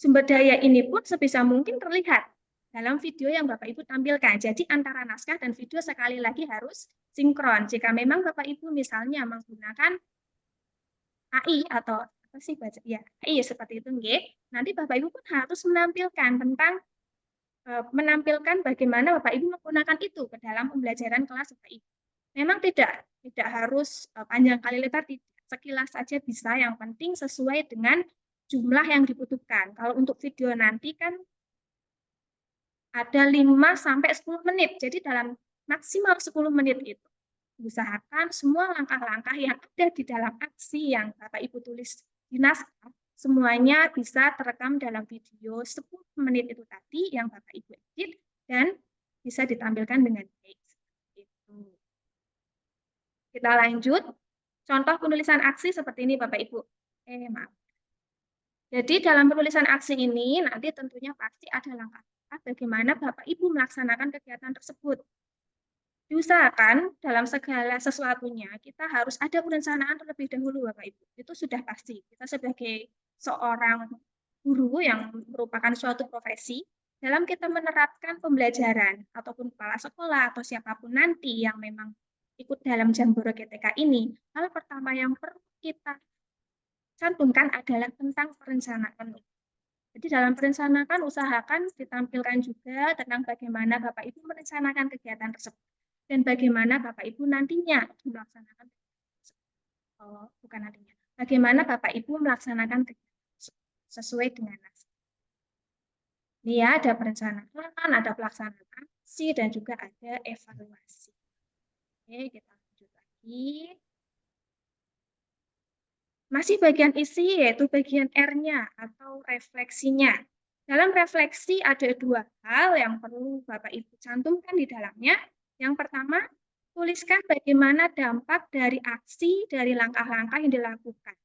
Sumber daya ini pun sebisa mungkin terlihat dalam video yang Bapak Ibu tampilkan. Jadi antara naskah dan video sekali lagi harus sinkron. Jika memang Bapak Ibu misalnya menggunakan AI atau apa sih baca ya AI seperti itu nggih. Nanti Bapak Ibu pun harus menampilkan bagaimana Bapak Ibu menggunakan itu ke dalam pembelajaran kelas Bapak Ibu. Memang tidak harus panjang kali lebar, tidak. Sekilas saja bisa, yang penting sesuai dengan jumlah yang dibutuhkan. Kalau untuk video nanti kan ada 5-10 menit. Jadi dalam maksimal 10 menit itu usahakan semua langkah-langkah yang ada di dalam aksi yang Bapak Ibu tulis di naskah semuanya bisa terekam dalam video 10 menit itu tadi yang Bapak Ibu edit dan bisa ditampilkan dengan baik. Itu. Kita lanjut. Contoh penulisan aksi seperti ini Bapak Ibu. Maaf. Jadi dalam penulisan aksi ini nanti tentunya pasti ada langkah-langkah bagaimana Bapak Ibu melaksanakan kegiatan tersebut. Diusahakan dalam segala sesuatunya kita harus ada perencanaan terlebih dahulu Bapak Ibu. Itu sudah pasti. Kita sebagai seorang guru yang merupakan suatu profesi, dalam kita menerapkan pembelajaran ataupun kepala sekolah atau siapapun nanti yang memang ikut dalam Jambore GTK ini, hal pertama yang perlu kita cantumkan adalah tentang perencanaan. Jadi dalam perencanaan usahakan ditampilkan juga tentang bagaimana Bapak Ibu merencanakan kegiatan tersebut dan bagaimana Bapak Ibu nantinya melaksanakan bagaimana Bapak Ibu melaksanakan sesuai dengan naskah. Ini ya, ada perencanaan, ada pelaksanaan aksi, dan juga ada evaluasi. Oke, kita lanjut lagi. Masih bagian isi, yaitu bagian R-nya atau refleksinya. Dalam refleksi ada dua hal yang perlu Bapak Ibu cantumkan di dalamnya. Yang pertama, tuliskan bagaimana dampak dari aksi dari langkah-langkah yang dilakukan.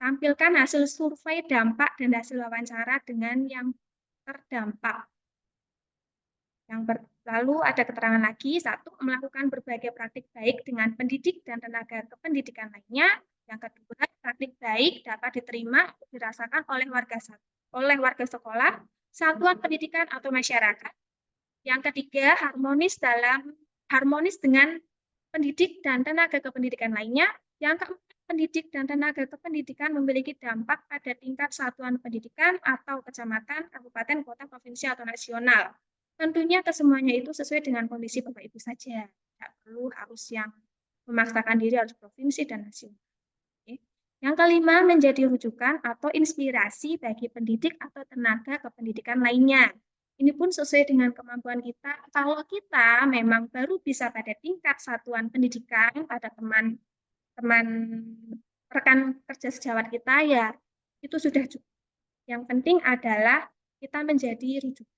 Tampilkan hasil survei dampak dan hasil wawancara dengan yang terdampak. Lalu ada keterangan lagi, satu, melakukan berbagai praktik baik dengan pendidik dan tenaga kependidikan lainnya. Yang kedua, praktik baik dapat diterima dirasakan oleh warga sekolah, satuan pendidikan atau masyarakat. Yang ketiga, harmonis dengan pendidik dan tenaga kependidikan lainnya. Yang keempat, pendidik dan tenaga kependidikan memiliki dampak pada tingkat satuan pendidikan atau kecamatan, kabupaten, kota, provinsi, atau nasional. Tentunya kesemuanya itu sesuai dengan kondisi Bapak Ibu saja. Tidak perlu harus yang memaksakan diri harus provinsi dan nasional. Oke. Yang kelima, menjadi rujukan atau inspirasi bagi pendidik atau tenaga kependidikan lainnya. Ini pun sesuai dengan kemampuan kita. Kalau kita memang baru bisa pada tingkat satuan pendidikan, pada teman rekan kerja sejawat kita, ya itu sudah cukup. Yang penting adalah kita menjadi rujukan.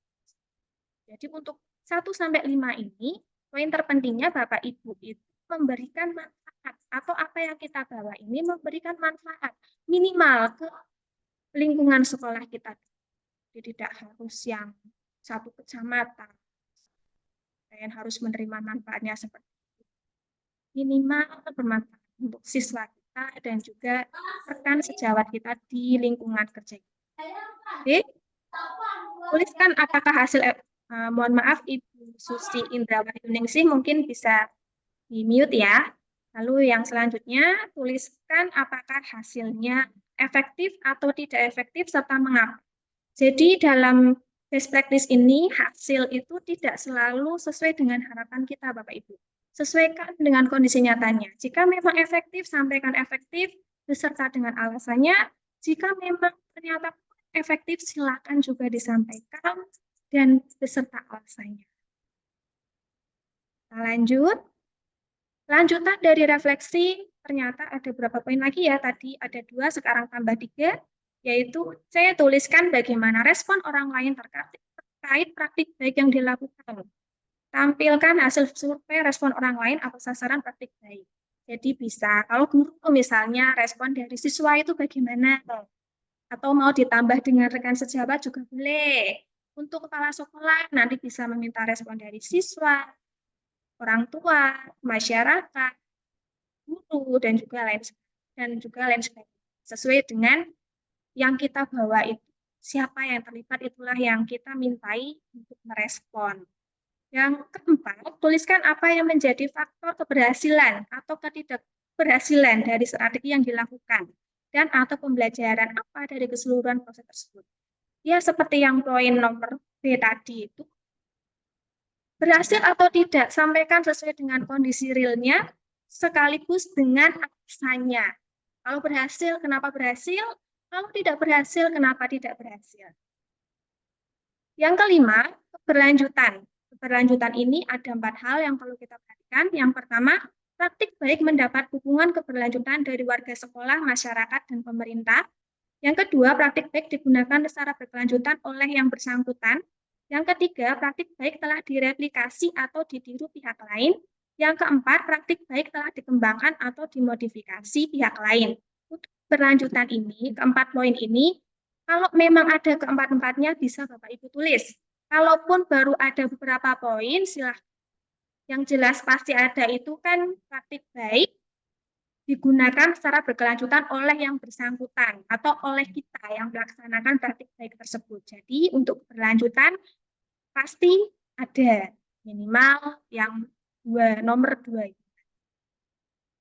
Jadi untuk 1-5 ini, poin terpentingnya Bapak Ibu itu memberikan manfaat, atau apa yang kita bawa ini memberikan manfaat minimal ke lingkungan sekolah kita. Jadi tidak harus yang satu kecamatan dan harus menerima manfaatnya seperti itu. Minimal bermanfaat untuk siswa kita dan juga rekan sejawat kita di lingkungan kerja kita. Oke, tuliskan apakah hasil mohon maaf Ibu Susi Indrawati mungkin bisa di mute ya. Lalu yang selanjutnya tuliskan apakah hasilnya efektif atau tidak efektif serta mengapa. Jadi dalam best practice ini hasil itu tidak selalu sesuai dengan harapan kita Bapak Ibu. Sesuaikan dengan kondisi nyatanya. Jika memang efektif, sampaikan efektif beserta dengan alasannya. Jika memang ternyata efektif, silakan juga disampaikan dan beserta alasannya. Kita lanjut. Lanjutan dari refleksi, ternyata ada berapa poin lagi ya? Tadi ada 2, sekarang tambah 3. Yaitu saya tuliskan bagaimana respon orang lain terkait praktik baik yang dilakukan. Tampilkan hasil survei respon orang lain atau sasaran praktik baik. Jadi bisa, kalau guru misalnya respon dari siswa itu bagaimana? Atau mau ditambah dengan rekan sejawat juga boleh. Untuk kepala sekolah nanti bisa meminta respon dari siswa, orang tua, masyarakat, guru, dan juga lain sebagainya. Sesuai dengan yang kita bawa itu, siapa yang terlibat itulah yang kita mintai untuk merespon. Yang keempat, tuliskan apa yang menjadi faktor keberhasilan atau ketidakberhasilan dari strategi yang dilakukan dan atau pembelajaran apa dari keseluruhan proses tersebut. Ya, seperti yang poin nomor B tadi itu, berhasil atau tidak, sampaikan sesuai dengan kondisi realnya sekaligus dengan alasannya. Kalau berhasil, kenapa berhasil? Kalau tidak berhasil, kenapa tidak berhasil? Yang kelima, keberlanjutan. Keberlanjutan ini ada 4 hal yang perlu kita perhatikan. Yang pertama, praktik baik mendapat dukungan keberlanjutan dari warga sekolah, masyarakat, dan pemerintah. Yang kedua, praktik baik digunakan secara berkelanjutan oleh yang bersangkutan. Yang ketiga, praktik baik telah direplikasi atau ditiru pihak lain. Yang keempat, praktik baik telah dikembangkan atau dimodifikasi pihak lain. Untuk berlanjutan ini, keempat poin ini, kalau memang ada keempat-empatnya bisa Bapak Ibu tulis. Kalaupun baru ada beberapa poin, silahkan. Yang jelas pasti ada itu kan praktik baik digunakan secara berkelanjutan oleh yang bersangkutan atau oleh kita yang melaksanakan praktik baik tersebut. Jadi untuk berlanjutan pasti ada minimal yang nomor 2.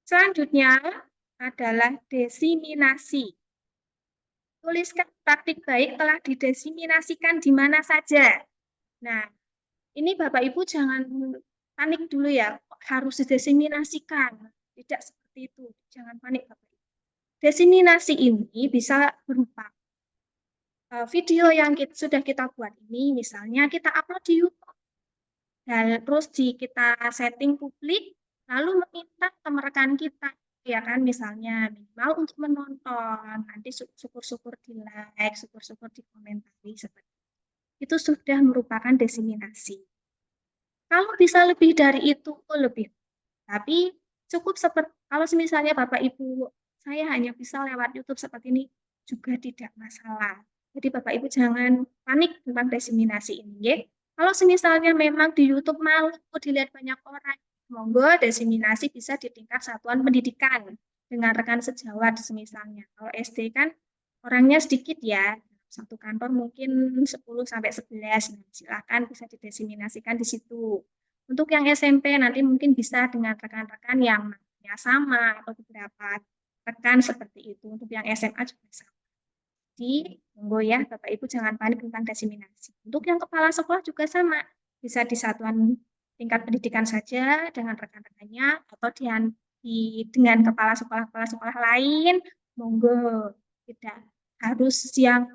Selanjutnya adalah desiminasi. Tuliskan praktik baik telah didesiminasikan di mana saja. Nah, ini Bapak Ibu jangan panik dulu ya, harus didesiminasikan. Tidak seperti itu, jangan panik Bapak Ibu. Diseminasi ini bisa berupa video yang sudah kita buat ini, misalnya kita upload di YouTube, dan terus kita setting publik, lalu meminta teman rekan kita, ya kan, misalnya minimal untuk menonton, nanti syukur-syukur di like, syukur-syukur di komentari, seperti itu sudah merupakan diseminasi. Kalau bisa lebih dari itu, lebih. Tapi cukup seperti, kalau misalnya Bapak Ibu, saya hanya bisa lewat YouTube seperti ini, juga tidak masalah. Jadi Bapak Ibu jangan panik tentang diseminasi ini, ya. Kalau misalnya memang di YouTube malu dilihat banyak orang, monggo diseminasi bisa di tingkat satuan pendidikan dengan rekan sejawat misalnya. Kalau SD kan orangnya sedikit ya, satu kantor mungkin 10-11, nah, silakan bisa didiseminasikan di situ. Untuk yang SMP nanti mungkin bisa dengan rekan-rekan yang namanya sama atau beberapa rekan seperti itu. Untuk yang SMA juga sama. Jadi, monggo ya, Bapak Ibu jangan panik tentang diseminasi. Untuk yang kepala sekolah juga sama, bisa di satuan tingkat pendidikan saja dengan rekan-rekannya atau dengan kepala sekolah lain, monggo, tidak harus yang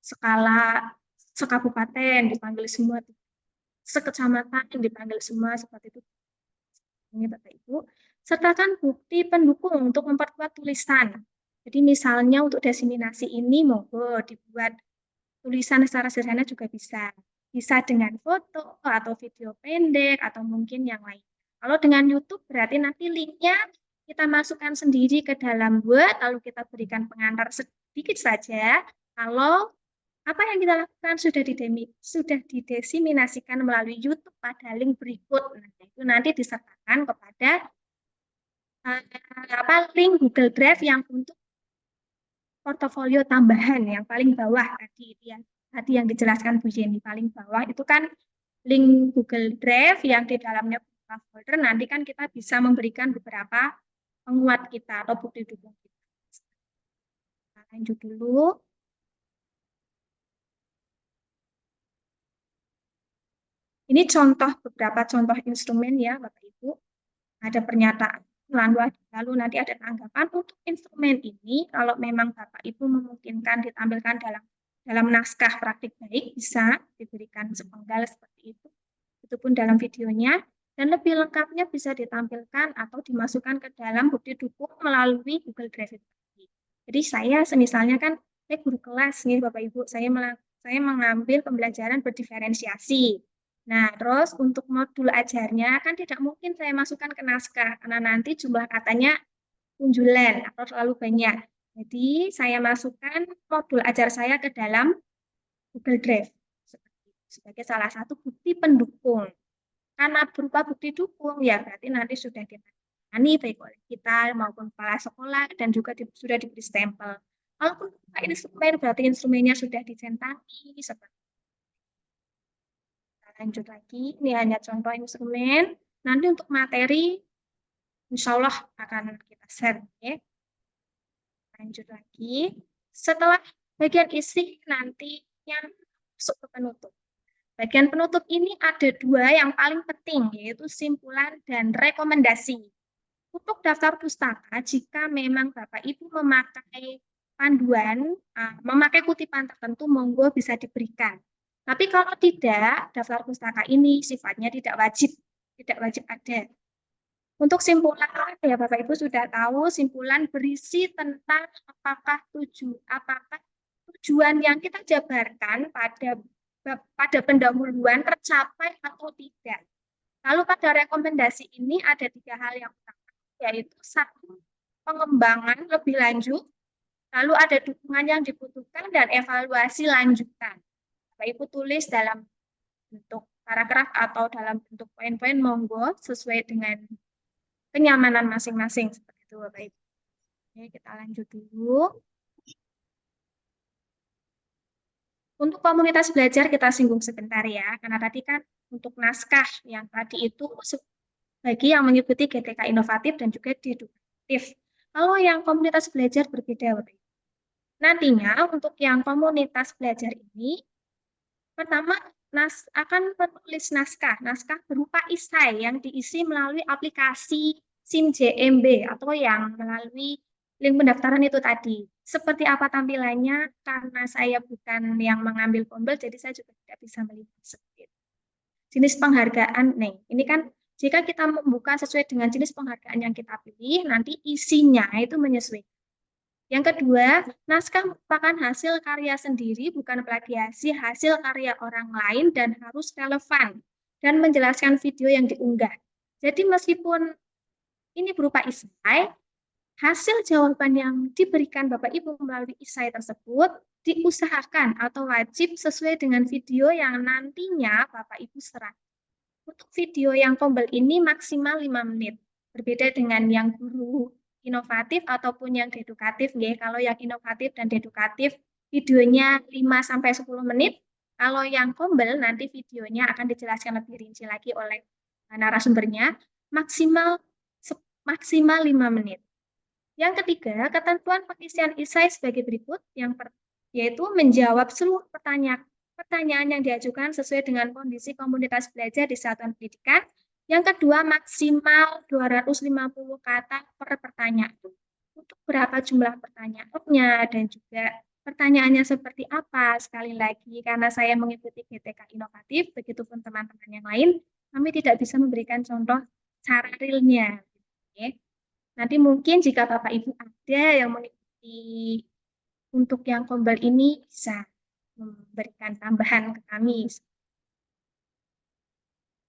skala sekabupaten dipanggil semua, sekecamatan dipanggil semua seperti itu. Ini Bapak Ibu, sertakan bukti pendukung untuk memperkuat tulisan. Jadi misalnya untuk diseminasi ini monggo dibuat tulisan secara sederhana juga bisa. Bisa dengan foto atau video pendek atau mungkin yang lain. Kalau dengan YouTube berarti nanti linknya kita masukkan sendiri ke dalam Word, lalu kita berikan pengantar sedikit saja. Kalau apa yang kita lakukan sudah didiseminasikan melalui YouTube pada link berikut. Nah, itu nanti disertakan kepada link Google Drive yang untuk portofolio tambahan yang paling bawah tadi yang dijelaskan Bu Jenny, paling bawah itu kan link Google Drive yang di dalamnya beberapa folder, nanti kan kita bisa memberikan beberapa penguat kita atau bukti dukung kita. Kita lanjut dulu. Ini beberapa contoh instrumen ya Bapak Ibu. Ada pernyataan, lalu nanti ada tanggapan. Untuk instrumen ini, kalau memang Bapak Ibu memungkinkan ditampilkan dalam naskah praktik baik, bisa diberikan sepenggal seperti itu. Itu pun dalam videonya. Dan lebih lengkapnya bisa ditampilkan atau dimasukkan ke dalam bukti dukung melalui Google Drive. Jadi saya misalnya kan, saya guru kelas nih Bapak Ibu, saya mengambil pembelajaran berdiferensiasi. Nah, terus untuk modul ajarnya kan tidak mungkin saya masukkan ke naskah, karena nanti jumlah katanya kunjulan atau terlalu banyak. Jadi, saya masukkan modul ajar saya ke dalam Google Drive sebagai salah satu bukti pendukung. Karena berupa bukti dukung, ya berarti nanti sudah ditangani baik oleh kita maupun kepala sekolah dan juga sudah diberi stempel. Kalaupun instrumen, berarti instrumennya sudah dicentaki seperti. Lanjut lagi, ini hanya contoh instrumen. Nanti untuk materi, insya Allah akan kita share. Ya. Lanjut lagi, setelah bagian isi nanti yang masuk ke penutup. Bagian penutup ini ada dua yang paling penting, yaitu simpulan dan rekomendasi. Untuk daftar pustaka, jika memang Bapak Ibu memakai panduan, memakai kutipan tertentu, monggo bisa diberikan. Tapi kalau tidak, daftar pustaka ini sifatnya tidak wajib ada. Untuk simpulan, ya Bapak Ibu sudah tahu, simpulan berisi tentang apakah tujuan yang kita jabarkan pada pendahuluan tercapai atau tidak. Lalu pada rekomendasi ini ada 3 hal yang utama, yaitu 1, pengembangan lebih lanjut, lalu ada dukungan yang dibutuhkan dan evaluasi lanjutan. Bapak Ibu tulis dalam bentuk paragraf atau dalam bentuk poin-poin, monggo sesuai dengan kenyamanan masing-masing seperti itu Bapak Ibu. Oke, kita lanjut dulu. Untuk komunitas belajar kita singgung sebentar ya, karena tadi kan untuk naskah yang tadi itu bagi yang mengikuti GTK inovatif dan juga deduktif. Kalau yang komunitas belajar berbeda Bapak Ibu. Nantinya untuk yang komunitas belajar ini pertama, akan menulis naskah berupa esai yang diisi melalui aplikasi SIMJMB atau yang melalui link pendaftaran itu tadi. Seperti apa tampilannya, karena saya bukan yang mengambil pombel, jadi saya juga tidak bisa melihat seperti itu. Jenis penghargaan, nih, ini kan jika kita membuka sesuai dengan jenis penghargaan yang kita pilih, nanti isinya itu menyesuaikan. Yang kedua, naskah merupakan hasil karya sendiri, bukan plagiasi hasil karya orang lain dan harus relevan dan menjelaskan video yang diunggah. Jadi meskipun ini berupa esai, hasil jawaban yang diberikan Bapak Ibu melalui esai tersebut diusahakan atau wajib sesuai dengan video yang nantinya Bapak Ibu serahkan. Untuk video yang tombol ini maksimal 5 menit. Berbeda dengan yang guru inovatif ataupun yang dedukatif. Ya. Kalau yang inovatif dan dedukatif videonya 5-10 menit. Kalau yang tombol nanti videonya akan dijelaskan lebih rinci lagi oleh narasumbernya. Maksimal 5 menit. Yang ketiga, ketentuan pengisian esai sebagai berikut, yaitu menjawab seluruh pertanyaan yang diajukan sesuai dengan kondisi komunitas belajar di satuan pendidikan. Yang kedua, maksimal 250 kata per pertanyaan. Untuk berapa jumlah pertanyaannya dan juga pertanyaannya seperti apa, sekali lagi, karena saya mengikuti GTK inovatif, begitupun teman-teman yang lain, kami tidak bisa memberikan contoh cara realnya. Oke. Nanti mungkin jika Bapak Ibu ada yang mengikuti untuk yang tombol ini bisa memberikan tambahan ke kami.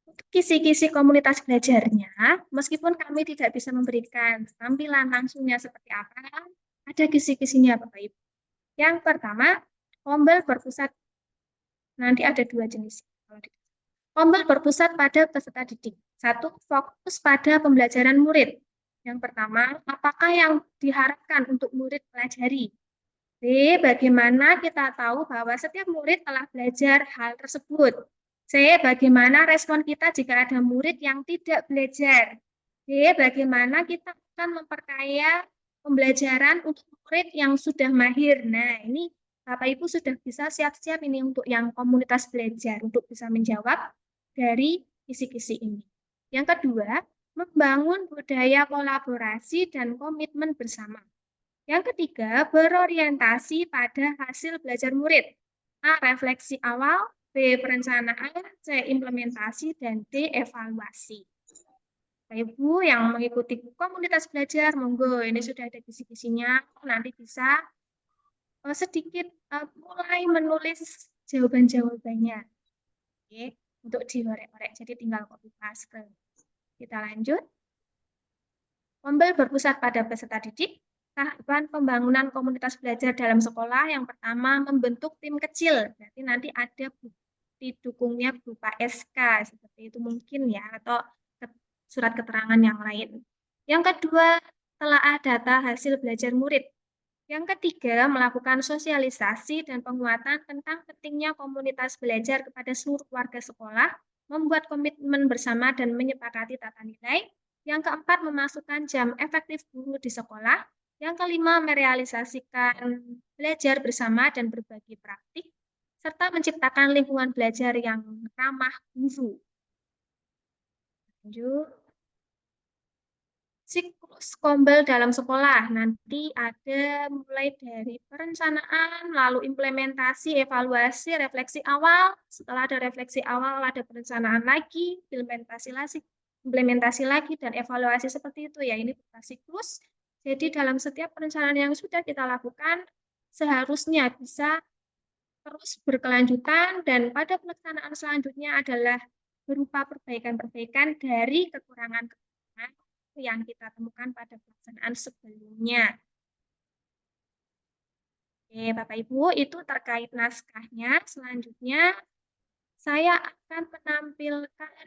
Untuk kisi-kisi komunitas belajarnya, meskipun kami tidak bisa memberikan tampilan langsungnya seperti apa, ada kisi-kisinya Bapak Ibu. Yang pertama, tombol berpusat, nanti ada 2 jenis. Tombol berpusat pada peserta didik. 1, fokus pada pembelajaran murid. Yang pertama, apakah yang diharapkan untuk murid pelajari? B, bagaimana kita tahu bahwa setiap murid telah belajar hal tersebut? C, bagaimana respon kita jika ada murid yang tidak belajar? D, bagaimana kita akan memperkaya pembelajaran untuk murid yang sudah mahir? Nah, ini Bapak Ibu sudah bisa siap-siap ini untuk yang komunitas belajar, untuk bisa menjawab dari kisi-kisi ini. Yang kedua, membangun budaya kolaborasi dan komitmen bersama. Yang ketiga, berorientasi pada hasil belajar murid. A, refleksi awal, B, perencanaan, C, implementasi, dan D, evaluasi. Ibu yang mengikuti komunitas belajar, monggo, ini sudah ada kisi-kisinya, nanti bisa sedikit mulai menulis jawaban-jawabannya. Oke, untuk diorek-orek, jadi tinggal copy paste. Kita lanjut. Tombol berpusat pada peserta didik. Tahapan pembangunan komunitas belajar dalam sekolah yang pertama membentuk tim kecil. Berarti nanti ada didukungnya berupa SK seperti itu mungkin ya, atau surat keterangan yang lain. Yang kedua, telaah data hasil belajar murid. Yang ketiga, melakukan sosialisasi dan penguatan tentang pentingnya komunitas belajar kepada seluruh warga sekolah, membuat komitmen bersama dan menyepakati tata nilai. Yang keempat, memasukkan jam efektif guru di sekolah. Yang kelima, merealisasikan belajar bersama dan berbagi praktik, serta menciptakan lingkungan belajar yang ramah guru. Lanjut. Siklus kombel dalam sekolah nanti ada mulai dari perencanaan, lalu implementasi, evaluasi, refleksi awal. Setelah ada refleksi awal, ada perencanaan lagi, implementasi lagi, dan evaluasi seperti itu ya. Ini berupa siklus. Jadi dalam setiap perencanaan yang sudah kita lakukan, seharusnya bisa terus berkelanjutan, dan pada pelaksanaan selanjutnya adalah berupa perbaikan-perbaikan dari kekurangan-kekurangan yang kita temukan pada pelaksanaan sebelumnya. Oke, Bapak Ibu, itu terkait naskahnya. Selanjutnya, saya akan menampilkan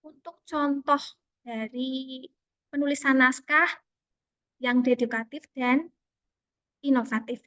untuk contoh dari penulisan naskah yang dedukatif dan inovatif.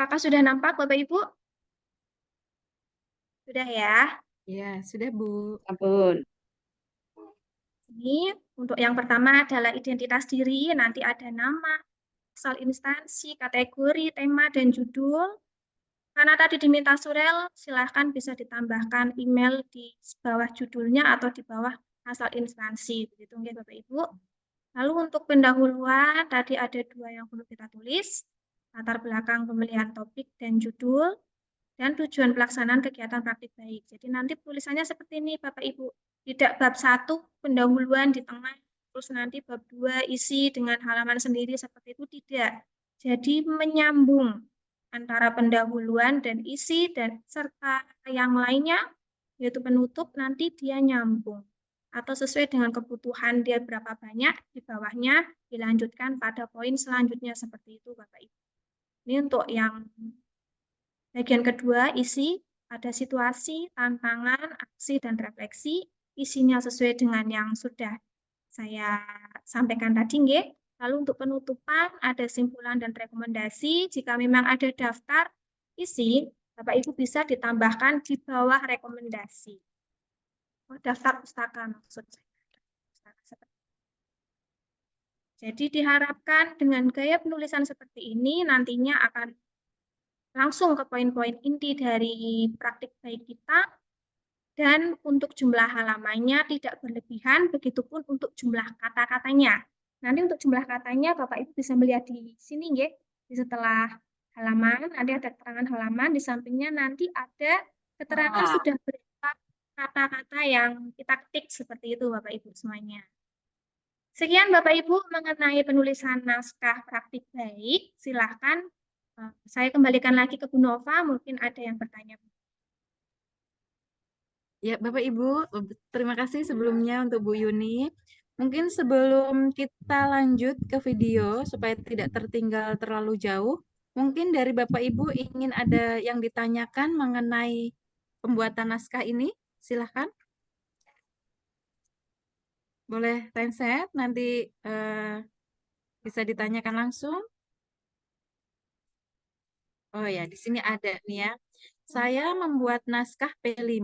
Apakah sudah nampak Bapak Ibu? Sudah ya? Ya, sudah Bu. Ampun. Ini untuk yang pertama adalah identitas diri, nanti ada nama, asal instansi, kategori, tema, dan judul. Karena tadi diminta surel, silahkan bisa ditambahkan email di bawah judulnya atau di bawah asal instansi. Begitu nggih Bapak Ibu. Lalu untuk pendahuluan, tadi ada 2 yang perlu kita tulis, latar belakang pemilihan topik dan judul, dan tujuan pelaksanaan kegiatan praktik baik. Jadi nanti tulisannya seperti ini Bapak Ibu. Tidak bab 1 pendahuluan di tengah, terus nanti bab 2 isi dengan halaman sendiri seperti itu, tidak. Jadi menyambung antara pendahuluan dan isi dan serta yang lainnya, yaitu penutup, nanti dia nyambung. Atau sesuai dengan kebutuhan dia berapa banyak, di bawahnya dilanjutkan pada poin selanjutnya seperti itu Bapak Ibu. Ini untuk yang bagian kedua, isi, ada situasi, tantangan, aksi, dan refleksi. Isinya sesuai dengan yang sudah saya sampaikan tadi, nggih. Lalu untuk penutupan, ada simpulan dan rekomendasi. Jika memang ada daftar isi, Bapak Ibu bisa ditambahkan di bawah rekomendasi. Oh, daftar pustaka maksud saya. Jadi diharapkan dengan gaya penulisan seperti ini nantinya akan langsung ke poin-poin inti dari praktik baik kita, dan untuk jumlah halamannya tidak berlebihan, begitupun untuk jumlah kata-katanya. Nanti untuk jumlah katanya Bapak Ibu bisa melihat di sini nggih, di setelah halaman nanti ada keterangan halaman, di sampingnya nanti ada keterangan sudah berapa kata-kata yang kita ketik seperti itu Bapak Ibu semuanya. Sekian Bapak Ibu mengenai penulisan naskah praktik baik. Silahkan saya kembalikan lagi ke Bu Nova, mungkin ada yang bertanya. Ya, Bapak Ibu, terima kasih sebelumnya untuk Bu Yuni. Mungkin sebelum kita lanjut ke video supaya tidak tertinggal terlalu jauh, mungkin dari Bapak Ibu ingin ada yang ditanyakan mengenai pembuatan naskah ini? Silahkan. Boleh mindset, nanti bisa ditanyakan langsung. Oh ya, di sini ada nih ya. Saya membuat naskah P5,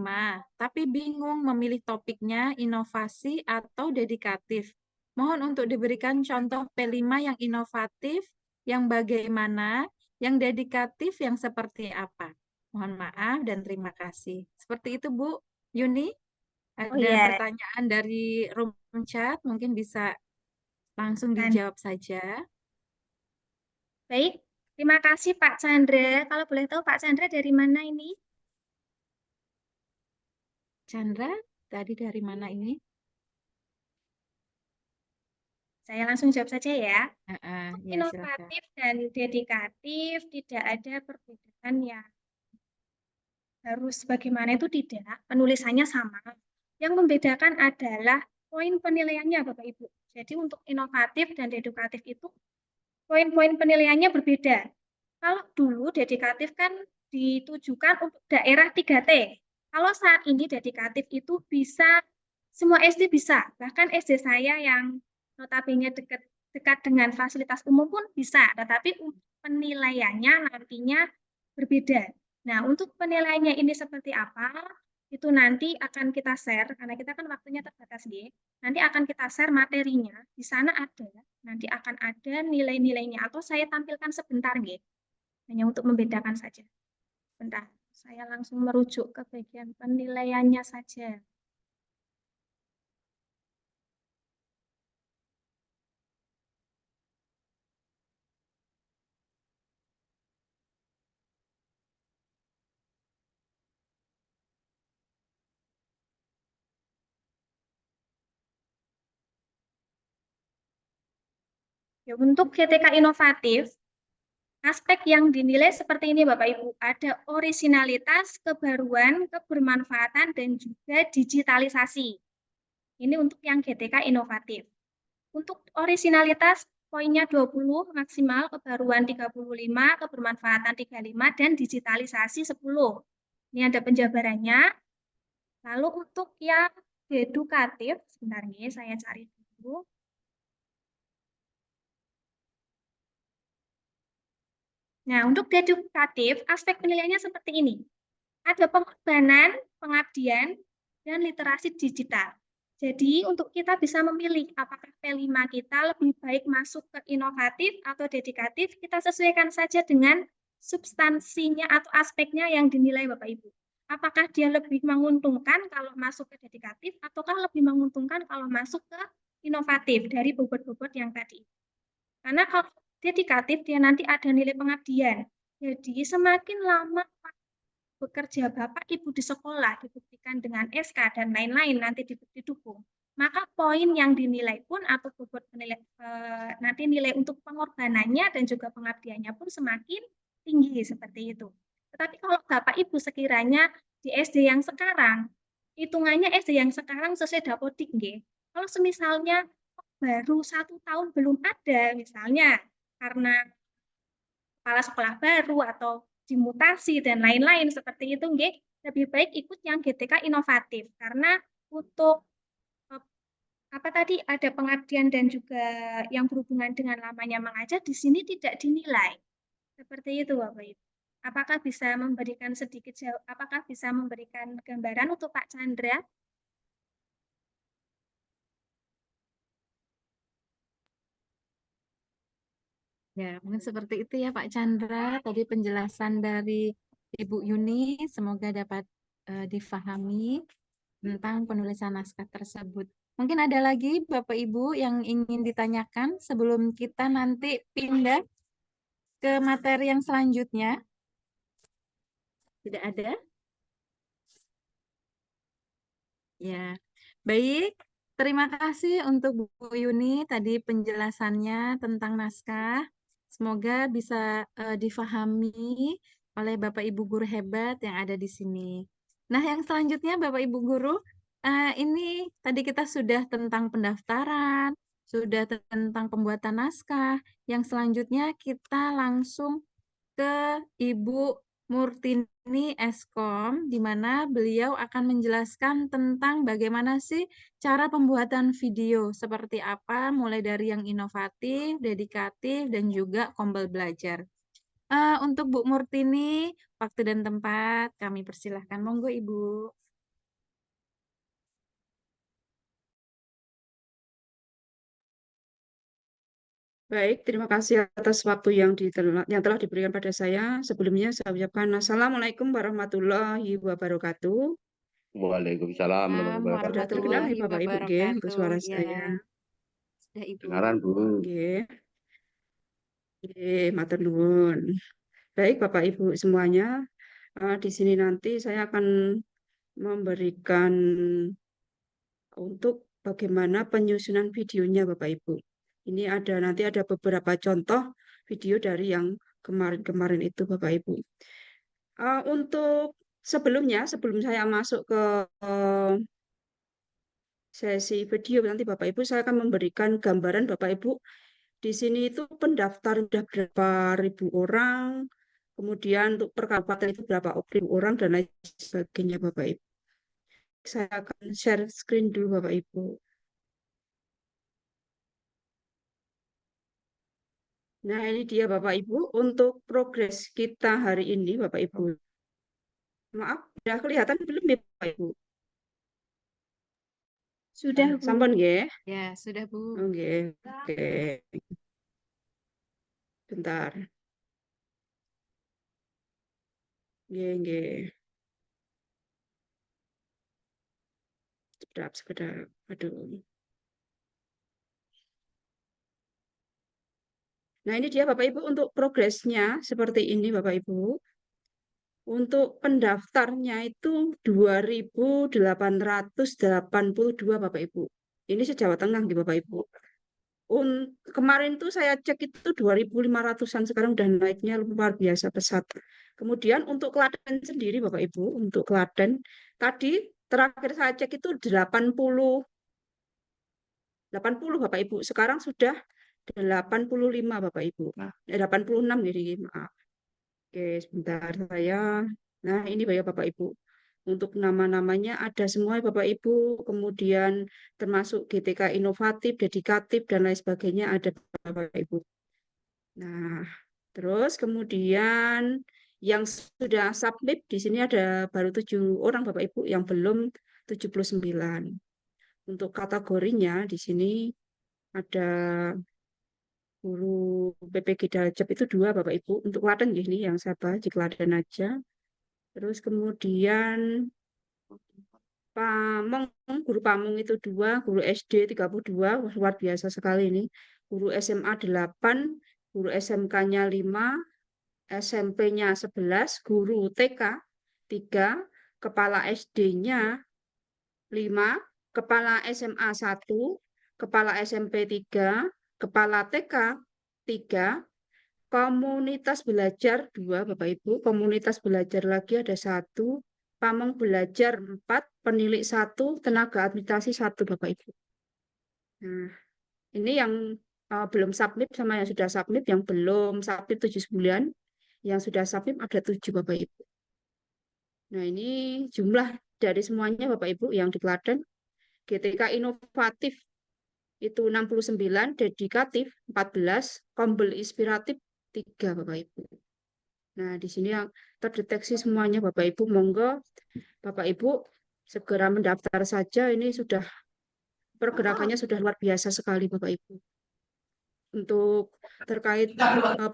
tapi bingung memilih topiknya inovasi atau dedikatif. Mohon untuk diberikan contoh P5 yang inovatif, yang bagaimana, yang dedikatif, yang seperti apa. Mohon maaf dan terima kasih. Seperti itu Bu Yuni. Ada pertanyaan dari room chat, mungkin bisa langsung dijawab saja. Baik, terima kasih Pak Chandra. Kalau boleh tahu Pak Chandra dari mana ini? Chandra, tadi dari mana ini? Saya langsung jawab saja ya. Ya, inovatif dan dedikatif tidak ada perbedaan yang harus bagaimana itu tidak. Penulisannya sama. Yang membedakan adalah poin penilaiannya Bapak Ibu. Jadi untuk inovatif dan dedikatif itu poin-poin penilaiannya berbeda. Kalau dulu dedikatif kan ditujukan untuk daerah 3T. Kalau saat ini dedikatif itu bisa, semua SD bisa. Bahkan SD saya yang notabene dekat dengan fasilitas umum pun bisa. Tetapi penilaiannya nantinya berbeda. Nah, untuk penilaiannya ini seperti apa, itu nanti akan kita share, karena kita kan waktunya terbatas, nih. Nanti akan kita share materinya, di sana ada, nanti akan ada nilai-nilainya, atau saya tampilkan sebentar, nih. Hanya untuk membedakan saja. Bentar, saya langsung merujuk ke bagian penilaiannya saja. Ya, untuk GTK inovatif, aspek yang dinilai seperti ini Bapak Ibu, ada orisinalitas, kebaruan, kebermanfaatan, dan juga digitalisasi. Ini untuk yang GTK inovatif. Untuk orisinalitas, poinnya 20 maksimal, kebaruan 35, kebermanfaatan 35, dan digitalisasi 10. Ini ada penjabarannya. Lalu untuk yang edukatif, sebentar nih, saya cari dulu. Nah, untuk edukatif, aspek penilaiannya seperti ini. Ada pengorbanan, pengabdian, dan literasi digital. Jadi, untuk kita bisa memilih apakah P5 kita lebih baik masuk ke inovatif atau dedikatif, kita sesuaikan saja dengan substansinya atau aspeknya yang dinilai Bapak Ibu. Apakah dia lebih menguntungkan kalau masuk ke dedikatif, ataukah lebih menguntungkan kalau masuk ke inovatif dari bobot-bobot yang tadi. Karena kalau dedikatif, dia nanti ada nilai pengabdian. Jadi, semakin lama bekerja Bapak Ibu di sekolah dibuktikan dengan SK dan lain-lain nanti didukung, maka poin yang dinilai pun atau bobot penilai, nanti nilai untuk pengorbanannya dan juga pengabdiannya pun semakin tinggi seperti itu. Tetapi kalau Bapak Ibu sekiranya di SD yang sekarang, hitungannya SD yang sekarang sesuai dapodik nggih. Kalau semisalnya baru 1 tahun belum ada misalnya karena kepala sekolah baru atau dimutasi dan lain-lain seperti itu nggih, lebih baik ikut yang GTK inovatif karena untuk apa tadi ada pengabdian dan juga yang berhubungan dengan lamanya mengajar di sini tidak dinilai. Seperti itu Bapak Ibu. Apakah bisa memberikan apakah bisa memberikan gambaran untuk Pak Chandra? Ya, mungkin seperti itu ya Pak Chandra. Tadi penjelasan dari Ibu Yuni, semoga dapat difahami tentang penulisan naskah tersebut. Mungkin ada lagi Bapak Ibu yang ingin ditanyakan sebelum kita nanti pindah ke materi yang selanjutnya. Tidak ada? Ya, baik. Terima kasih untuk Bu Yuni tadi penjelasannya tentang naskah. Semoga bisa difahami oleh Bapak Ibu guru hebat yang ada di sini. Nah, yang selanjutnya Bapak Ibu guru, ini tadi kita sudah tentang pendaftaran, sudah tentang pembuatan naskah. Yang selanjutnya kita langsung ke Ibu Murtini Eskom, di mana beliau akan menjelaskan tentang bagaimana sih cara pembuatan video, seperti apa, mulai dari yang inovatif, dedikatif, dan juga Kombel Belajar. Untuk Bu Murtini, waktu dan tempat kami persilahkan. Monggo Ibu. Baik, terima kasih atas waktu yang telah diberikan pada saya. Sebelumnya saya ucapkan Assalamualaikum warahmatullahi wabarakatuh. Waalaikumsalam warahmatullahi Sudah wabarakatuh. terdengar nih Bapak Ibu nggih untuk suara Ya, saya. sudah Ibu. Dengaran Bu. Nggih. Nggih, matur nuwun. Baik Bapak Ibu semuanya, di sini nanti saya akan memberikan untuk bagaimana penyusunan videonya Bapak Ibu. Ini nanti ada beberapa contoh video dari yang kemarin-kemarin itu Bapak Ibu. Untuk sebelum saya masuk ke sesi video nanti Bapak Ibu, saya akan memberikan gambaran Bapak Ibu. Di sini itu pendaftar sudah berapa ribu orang, kemudian untuk per kabupaten itu berapa ribu orang dan lain sebagainya Bapak Ibu. Saya akan share screen dulu Bapak Ibu. Nah, ini dia Bapak Ibu untuk progres kita hari ini Bapak Ibu. Maaf, sudah kelihatan belum ya Bapak Ibu? Sudah Bu. Sampun nggih? Ya, sudah Bu. Oke. Oke. Bentar. Nggih, nggih. Sekedap. Aduh. Nah, ini dia Bapak Ibu untuk progresnya seperti ini Bapak Ibu. Untuk pendaftarnya itu 2.882 Bapak Ibu. Ini se-Jawa Tengah nih Bapak Ibu. Kemarin tuh saya cek itu 2.500-an, sekarang udah naiknya luar biasa pesat. Kemudian untuk Klaten sendiri Bapak Ibu, untuk Klaten tadi terakhir saya cek itu 80 Bapak Ibu. Sekarang sudah 85 Bapak Ibu. 86 jadi maaf. Oke, sebentar saya. Nah, ini ya Bapak Ibu. Untuk nama-namanya ada semua Bapak Ibu, kemudian termasuk GTK inovatif, dedikatif, dan lain sebagainya ada Bapak Ibu. Nah, Terus kemudian yang sudah submit di sini ada baru 7 orang Bapak Ibu, yang belum 79. Untuk kategorinya di sini ada guru PPG Daljem itu 2 Bapak Ibu. Untuk Klaten ini yang saya bahas di Klaten aja. Terus kemudian Pamong, guru Pamong itu 2, guru SD 32, wah, luar biasa sekali ini. Guru SMA 8, guru SMK-nya 5, SMP-nya 11, guru TK 3, kepala SD-nya 5, kepala SMA 1, kepala SMP 3, kepala TK 3, komunitas belajar 2, Bapak Ibu, komunitas belajar lagi ada 1, Pamong belajar 4, penilik 1, tenaga administrasi 1, Bapak Ibu. Nah, ini yang belum submit sama yang sudah submit, yang belum submit 7 bulan, yang sudah submit ada 7 Bapak Ibu. Nah, ini jumlah dari semuanya Bapak Ibu yang di Klaten. GTK inovatif itu 69, dedikatif 14, kombel inspiratif 3 Bapak Ibu. Nah, di sini yang terdeteksi semuanya Bapak Ibu, monggo Bapak Ibu segera mendaftar saja. Ini sudah pergerakannya sudah luar biasa sekali Bapak Ibu. Untuk terkait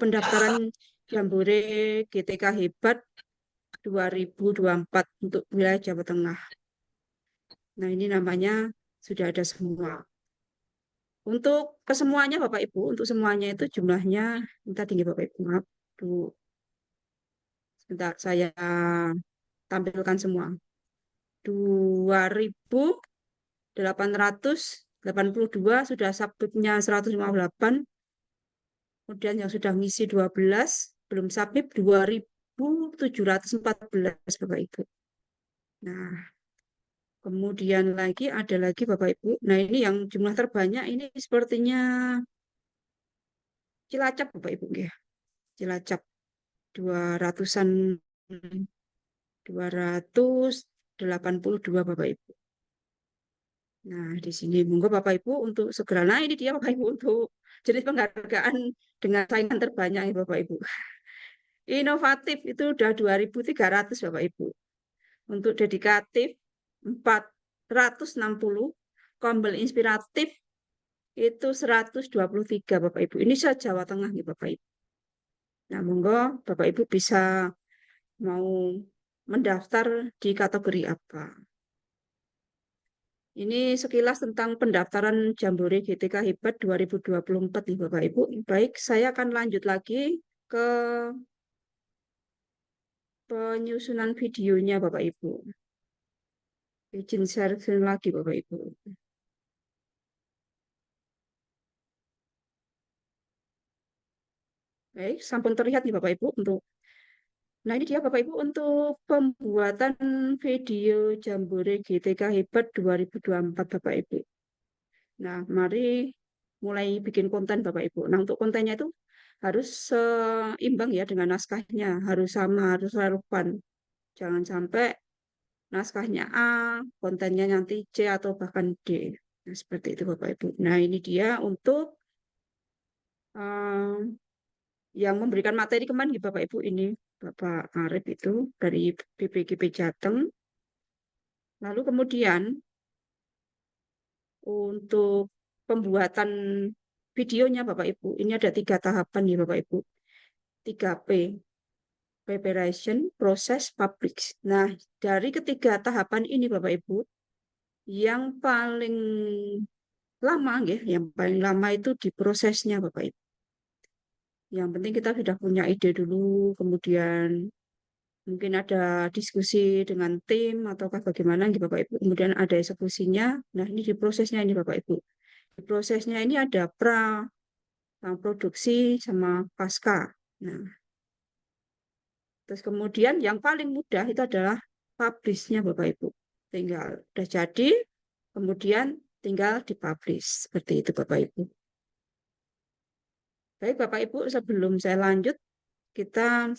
pendaftaran Jambore GTK Hebat 2024 untuk wilayah Jawa Tengah. Nah, ini namanya sudah ada semua. Untuk kesemuanya Bapak Ibu, untuk semuanya itu jumlahnya, minta tinggi Bapak Ibu, maaf. Tuh, sebentar saya tampilkan semua. 2.882 sudah submitnya 158. Kemudian yang sudah ngisi 12, belum submit 2.714 Bapak Ibu. Nah, kemudian lagi ada lagi Bapak Ibu. Nah, ini yang jumlah terbanyak ini sepertinya Cilacap Bapak Ibu ya. Cilacap 200-an 282 Bapak Ibu. Nah, di sini monggo Bapak Ibu untuk segera. Nah, ini dia Bapak Ibu untuk jenis penghargaan dengan saingan terbanyak ya Bapak Ibu. Inovatif itu udah 2.300 Bapak Ibu. Untuk dedikatif 460, kombel inspiratif itu 123 Bapak Ibu. Ini saja Jawa Tengah nih Bapak Ibu. Nah, monggo Bapak Ibu bisa mau mendaftar di kategori apa. Ini sekilas tentang pendaftaran Jambore GTK Hebat 2024 nih Bapak Ibu. Baik, saya akan lanjut lagi ke penyusunan videonya Bapak Ibu. Izin share lagi Bapak Ibu. Baik, sampun terlihat nih Bapak Ibu untuk. Nah, ini dia Bapak Ibu untuk pembuatan video Jambore GTK Hebat 2024 Bapak Ibu. Nah, mari mulai bikin konten Bapak Ibu. Nah, untuk kontennya itu harus seimbang ya dengan naskahnya, harus sama, harus relevan. Jangan sampai naskahnya A, kontennya nanti C atau bahkan D. Nah, seperti itu Bapak Ibu. Nah, ini dia untuk yang memberikan materi kemarin di Bapak Ibu ini, Bapak Arif itu dari BPGP Jateng. Lalu kemudian untuk pembuatan videonya Bapak Ibu, ini ada 3 tahapan nih Bapak Ibu. 3P, preparation, proses, publish. Nah, dari ketiga tahapan ini Bapak Ibu, yang paling lama ya, yang paling lama itu di prosesnya Bapak Ibu. Yang penting kita sudah punya ide dulu, kemudian mungkin ada diskusi dengan tim ataukah bagaimana gitu Bapak Ibu. Kemudian ada eksekusinya. Nah, ini di prosesnya ini Bapak Ibu. Di prosesnya ini ada pra, sama produksi, sama pasca. Nah, terus kemudian yang paling mudah itu adalah publish-nya Bapak Ibu. Tinggal udah jadi, kemudian tinggal dipublish. Seperti itu Bapak Ibu. Baik Bapak Ibu, sebelum saya lanjut, kita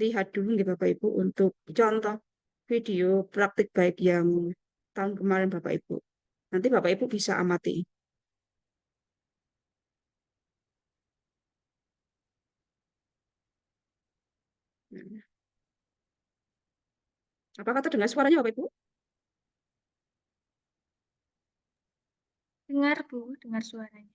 lihat dulu nih Bapak Ibu untuk contoh video praktik baik yang tahun kemarin Bapak Ibu. Nanti Bapak Ibu bisa amati. Apakah terdengar suaranya Bapak Ibu? Dengar, Bu, dengar suaranya.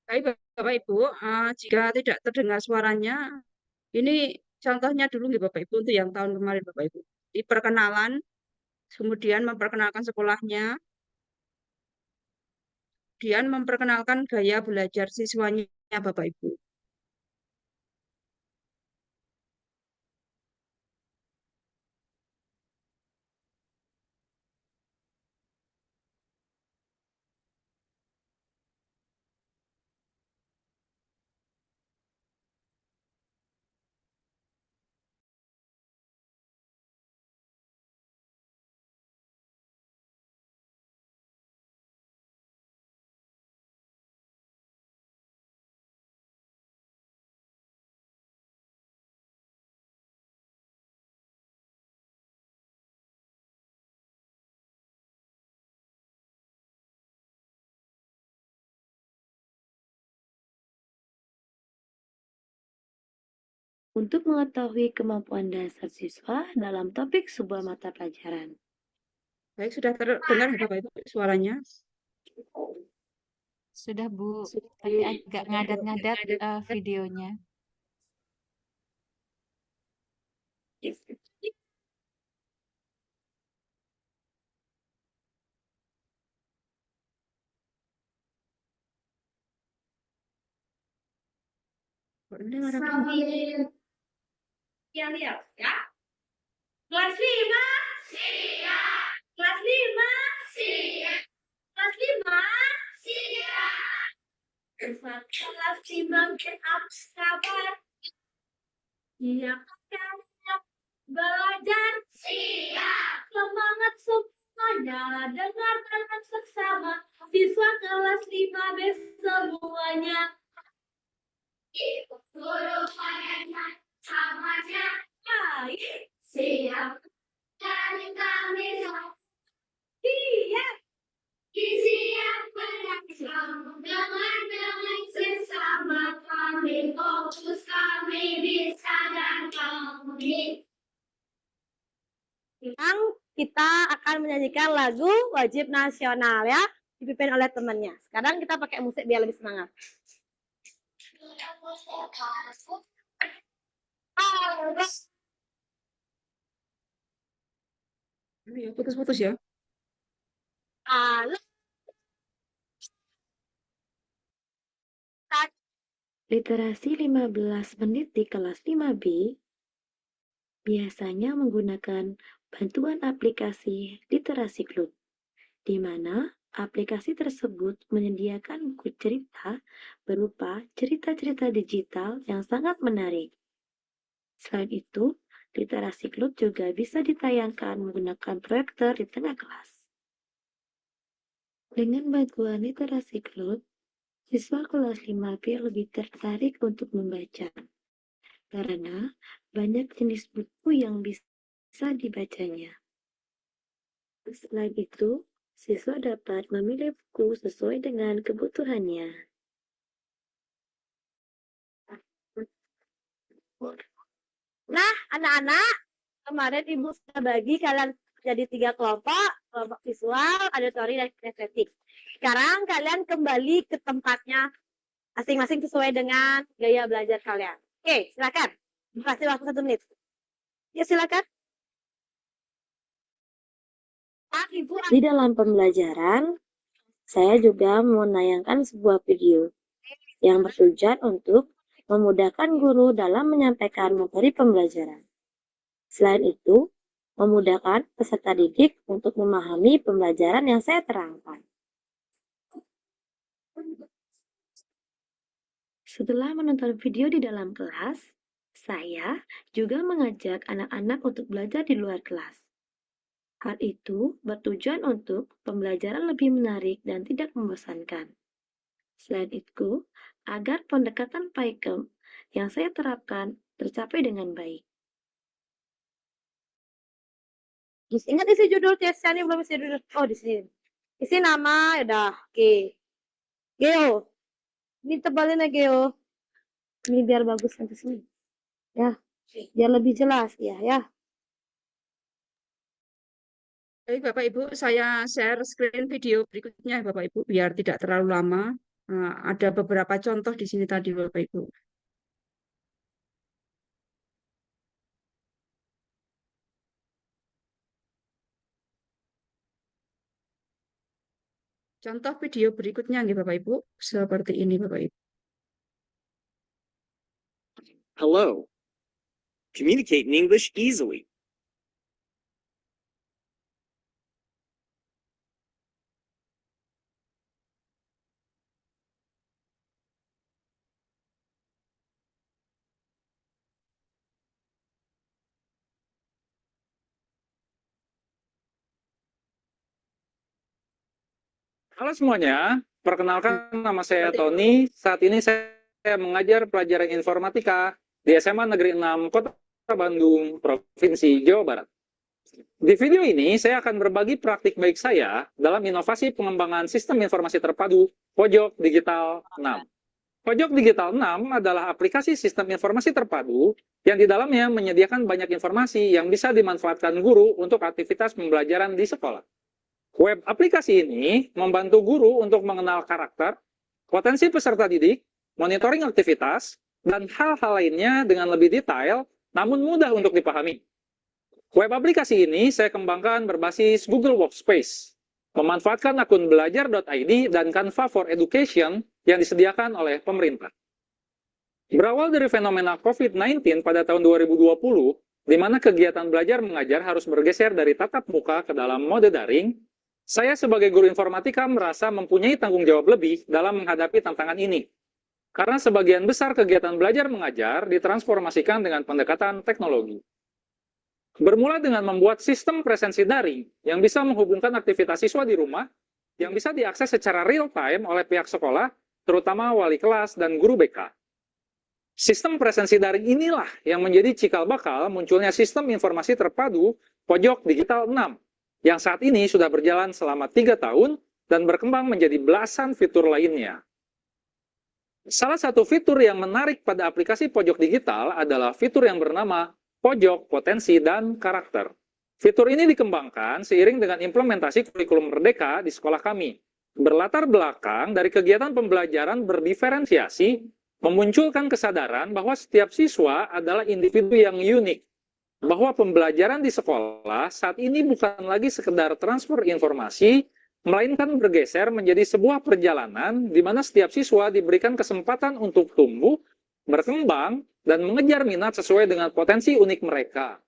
Baik, Bapak Ibu, jika tidak terdengar suaranya, ini contohnya dulu nih Bapak Ibu untuk yang tahun kemarin Bapak Ibu. Di perkenalan, kemudian memperkenalkan sekolahnya, kemudian memperkenalkan gaya belajar siswanya Bapak Ibu. Untuk mengetahui kemampuan dasar siswa dalam topik sebuah mata pelajaran. Baik, sudah terdengar Bapak Ibu suaranya? Sudah, Bu, tapi agak ngadat-ngadat videonya. Ya, lihat ya. Kelas 5. Siap. Kelas 5. Siap. Kelas 5. Siap. Kelas 5 sabar. Siap kan? Belajar. Siap. Semangat semuanya. Dengarkan seksama. Siswa kelas 5 semuanya. Ikut guru pengen samanya. Baik. Siap. Dan kami siap. Siap berangkat. Dengan sesama kami fokus, kami bisa dan kami. Sekarang kita akan menyanyikan lagu wajib nasional ya, dipimpin oleh temannya. Sekarang kita pakai musik biar lebih semangat. Ini ya, putus-putus ya. Literasi 15 menit di kelas 5B biasanya menggunakan bantuan aplikasi Literasi Club, di mana aplikasi tersebut menyediakan buku cerita berupa cerita-cerita digital yang sangat menarik. Selain itu, Literasi Club juga bisa ditayangkan menggunakan proyektor di tengah kelas. Dengan bantuan Literasi Club, siswa kelas 5B lebih tertarik untuk membaca, karena banyak jenis buku yang bisa dibacanya. Selain itu, siswa dapat memilih buku sesuai dengan kebutuhannya. Nah, anak-anak, kemarin Ibu sudah bagi kalian jadi 3 kelompok visual, auditori, dan kinestetik. Sekarang kalian kembali ke tempatnya masing-masing sesuai dengan gaya belajar kalian. Oke, silakan. Kasih waktu 1 menit. Ya, silakan. Di dalam pembelajaran, saya juga menayangkan sebuah video yang bertujuan untuk memudahkan guru dalam menyampaikan materi pembelajaran. Selain itu, memudahkan peserta didik untuk memahami pembelajaran yang saya terangkan. Setelah menonton video di dalam kelas, saya juga mengajak anak-anak untuk belajar di luar kelas. Hal itu bertujuan untuk pembelajaran lebih menarik dan tidak membosankan. Selain itu, agar pendekatan PAIKEM yang saya terapkan tercapai dengan baik. Ingat isi judul tesnya, belum isi judul. Oh, di sini. Isi nama, udah. Oke. Geo. Ini tebalin ya, Geo. Ini biar bagus nanti sini. Ya, biar lebih jelas ya. Baik, Bapak Ibu, saya share screen video berikutnya, Bapak Ibu, biar tidak terlalu lama. Ada beberapa contoh di sini tadi, Bapak Ibu. Contoh video berikutnya, Bapak Ibu, seperti ini, Bapak Ibu. Hello. Communicate in English easily. Halo semuanya, perkenalkan nama saya Tony. Saat ini saya mengajar pelajaran informatika di SMA Negeri 6 Kota Bandung, Provinsi Jawa Barat. Di video ini, saya akan berbagi praktik baik saya dalam inovasi pengembangan sistem informasi terpadu Pojok Digital 6. Pojok Digital 6 adalah aplikasi sistem informasi terpadu yang di dalamnya menyediakan banyak informasi yang bisa dimanfaatkan guru untuk aktivitas pembelajaran di sekolah. Web aplikasi ini membantu guru untuk mengenal karakter, potensi peserta didik, monitoring aktivitas, dan hal-hal lainnya dengan lebih detail, namun mudah untuk dipahami. Web aplikasi ini saya kembangkan berbasis Google Workspace, memanfaatkan akun belajar.id dan Canva for Education yang disediakan oleh pemerintah. Berawal dari fenomena COVID-19 pada tahun 2020, di mana kegiatan belajar mengajar harus bergeser dari tatap muka ke dalam mode daring, saya sebagai guru informatika merasa mempunyai tanggung jawab lebih dalam menghadapi tantangan ini. Karena sebagian besar kegiatan belajar mengajar ditransformasikan dengan pendekatan teknologi. Bermula dengan membuat sistem presensi daring yang bisa menghubungkan aktivitas siswa di rumah, yang bisa diakses secara real-time oleh pihak sekolah, terutama wali kelas dan guru BK. Sistem presensi daring inilah yang menjadi cikal bakal munculnya sistem informasi terpadu Pojok Digital 6, yang saat ini sudah berjalan selama 3 tahun dan berkembang menjadi belasan fitur lainnya. Salah satu fitur yang menarik pada aplikasi Pojok Digital adalah fitur yang bernama Pojok Potensi dan Karakter. Fitur ini dikembangkan seiring dengan implementasi kurikulum Merdeka di sekolah kami. Berlatar belakang dari kegiatan pembelajaran berdiferensiasi, memunculkan kesadaran bahwa setiap siswa adalah individu yang unik, bahwa pembelajaran di sekolah saat ini bukan lagi sekedar transfer informasi, melainkan bergeser menjadi sebuah perjalanan di mana setiap siswa diberikan kesempatan untuk tumbuh, berkembang, dan mengejar minat sesuai dengan potensi unik mereka.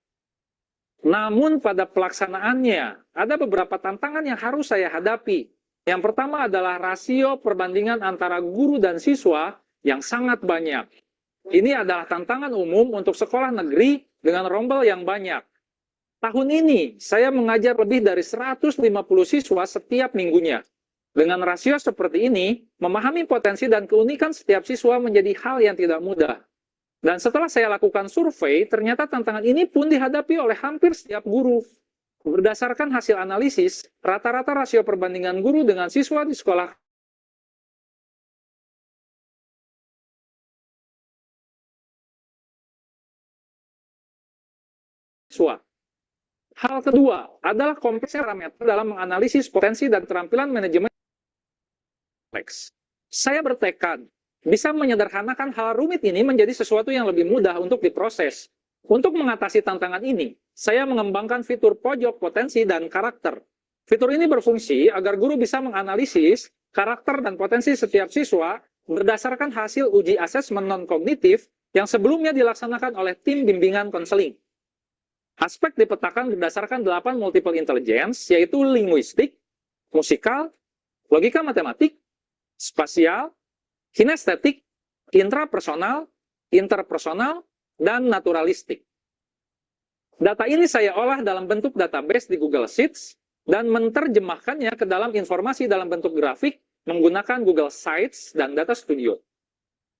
Namun pada pelaksanaannya, ada beberapa tantangan yang harus saya hadapi. Yang pertama adalah rasio perbandingan antara guru dan siswa yang sangat banyak. Ini adalah tantangan umum untuk sekolah negeri dengan rombel yang banyak. Tahun ini, saya mengajar lebih dari 150 siswa setiap minggunya. Dengan rasio seperti ini, memahami potensi dan keunikan setiap siswa menjadi hal yang tidak mudah. Dan setelah saya lakukan survei, ternyata tantangan ini pun dihadapi oleh hampir setiap guru. Berdasarkan hasil analisis, rata-rata rasio perbandingan guru dengan siswa di sekolah siswa. Hal kedua adalah kompleksnya parameter dalam menganalisis potensi dan keterampilan manajemen kompleks. Saya bertekad bisa menyederhanakan hal rumit ini menjadi sesuatu yang lebih mudah untuk diproses. Untuk mengatasi tantangan ini, saya mengembangkan fitur pojok potensi dan karakter. Fitur ini berfungsi agar guru bisa menganalisis karakter dan potensi setiap siswa berdasarkan hasil uji asesmen non-kognitif yang sebelumnya dilaksanakan oleh tim bimbingan konseling. Aspek dipetakan berdasarkan 8 multiple intelligence, yaitu linguistik, musikal, logika matematik, spasial, kinestetik, intrapersonal, interpersonal, dan naturalistik. Data ini saya olah dalam bentuk database di Google Sheets dan menerjemahkannya ke dalam informasi dalam bentuk grafik menggunakan Google Sites dan Data Studio.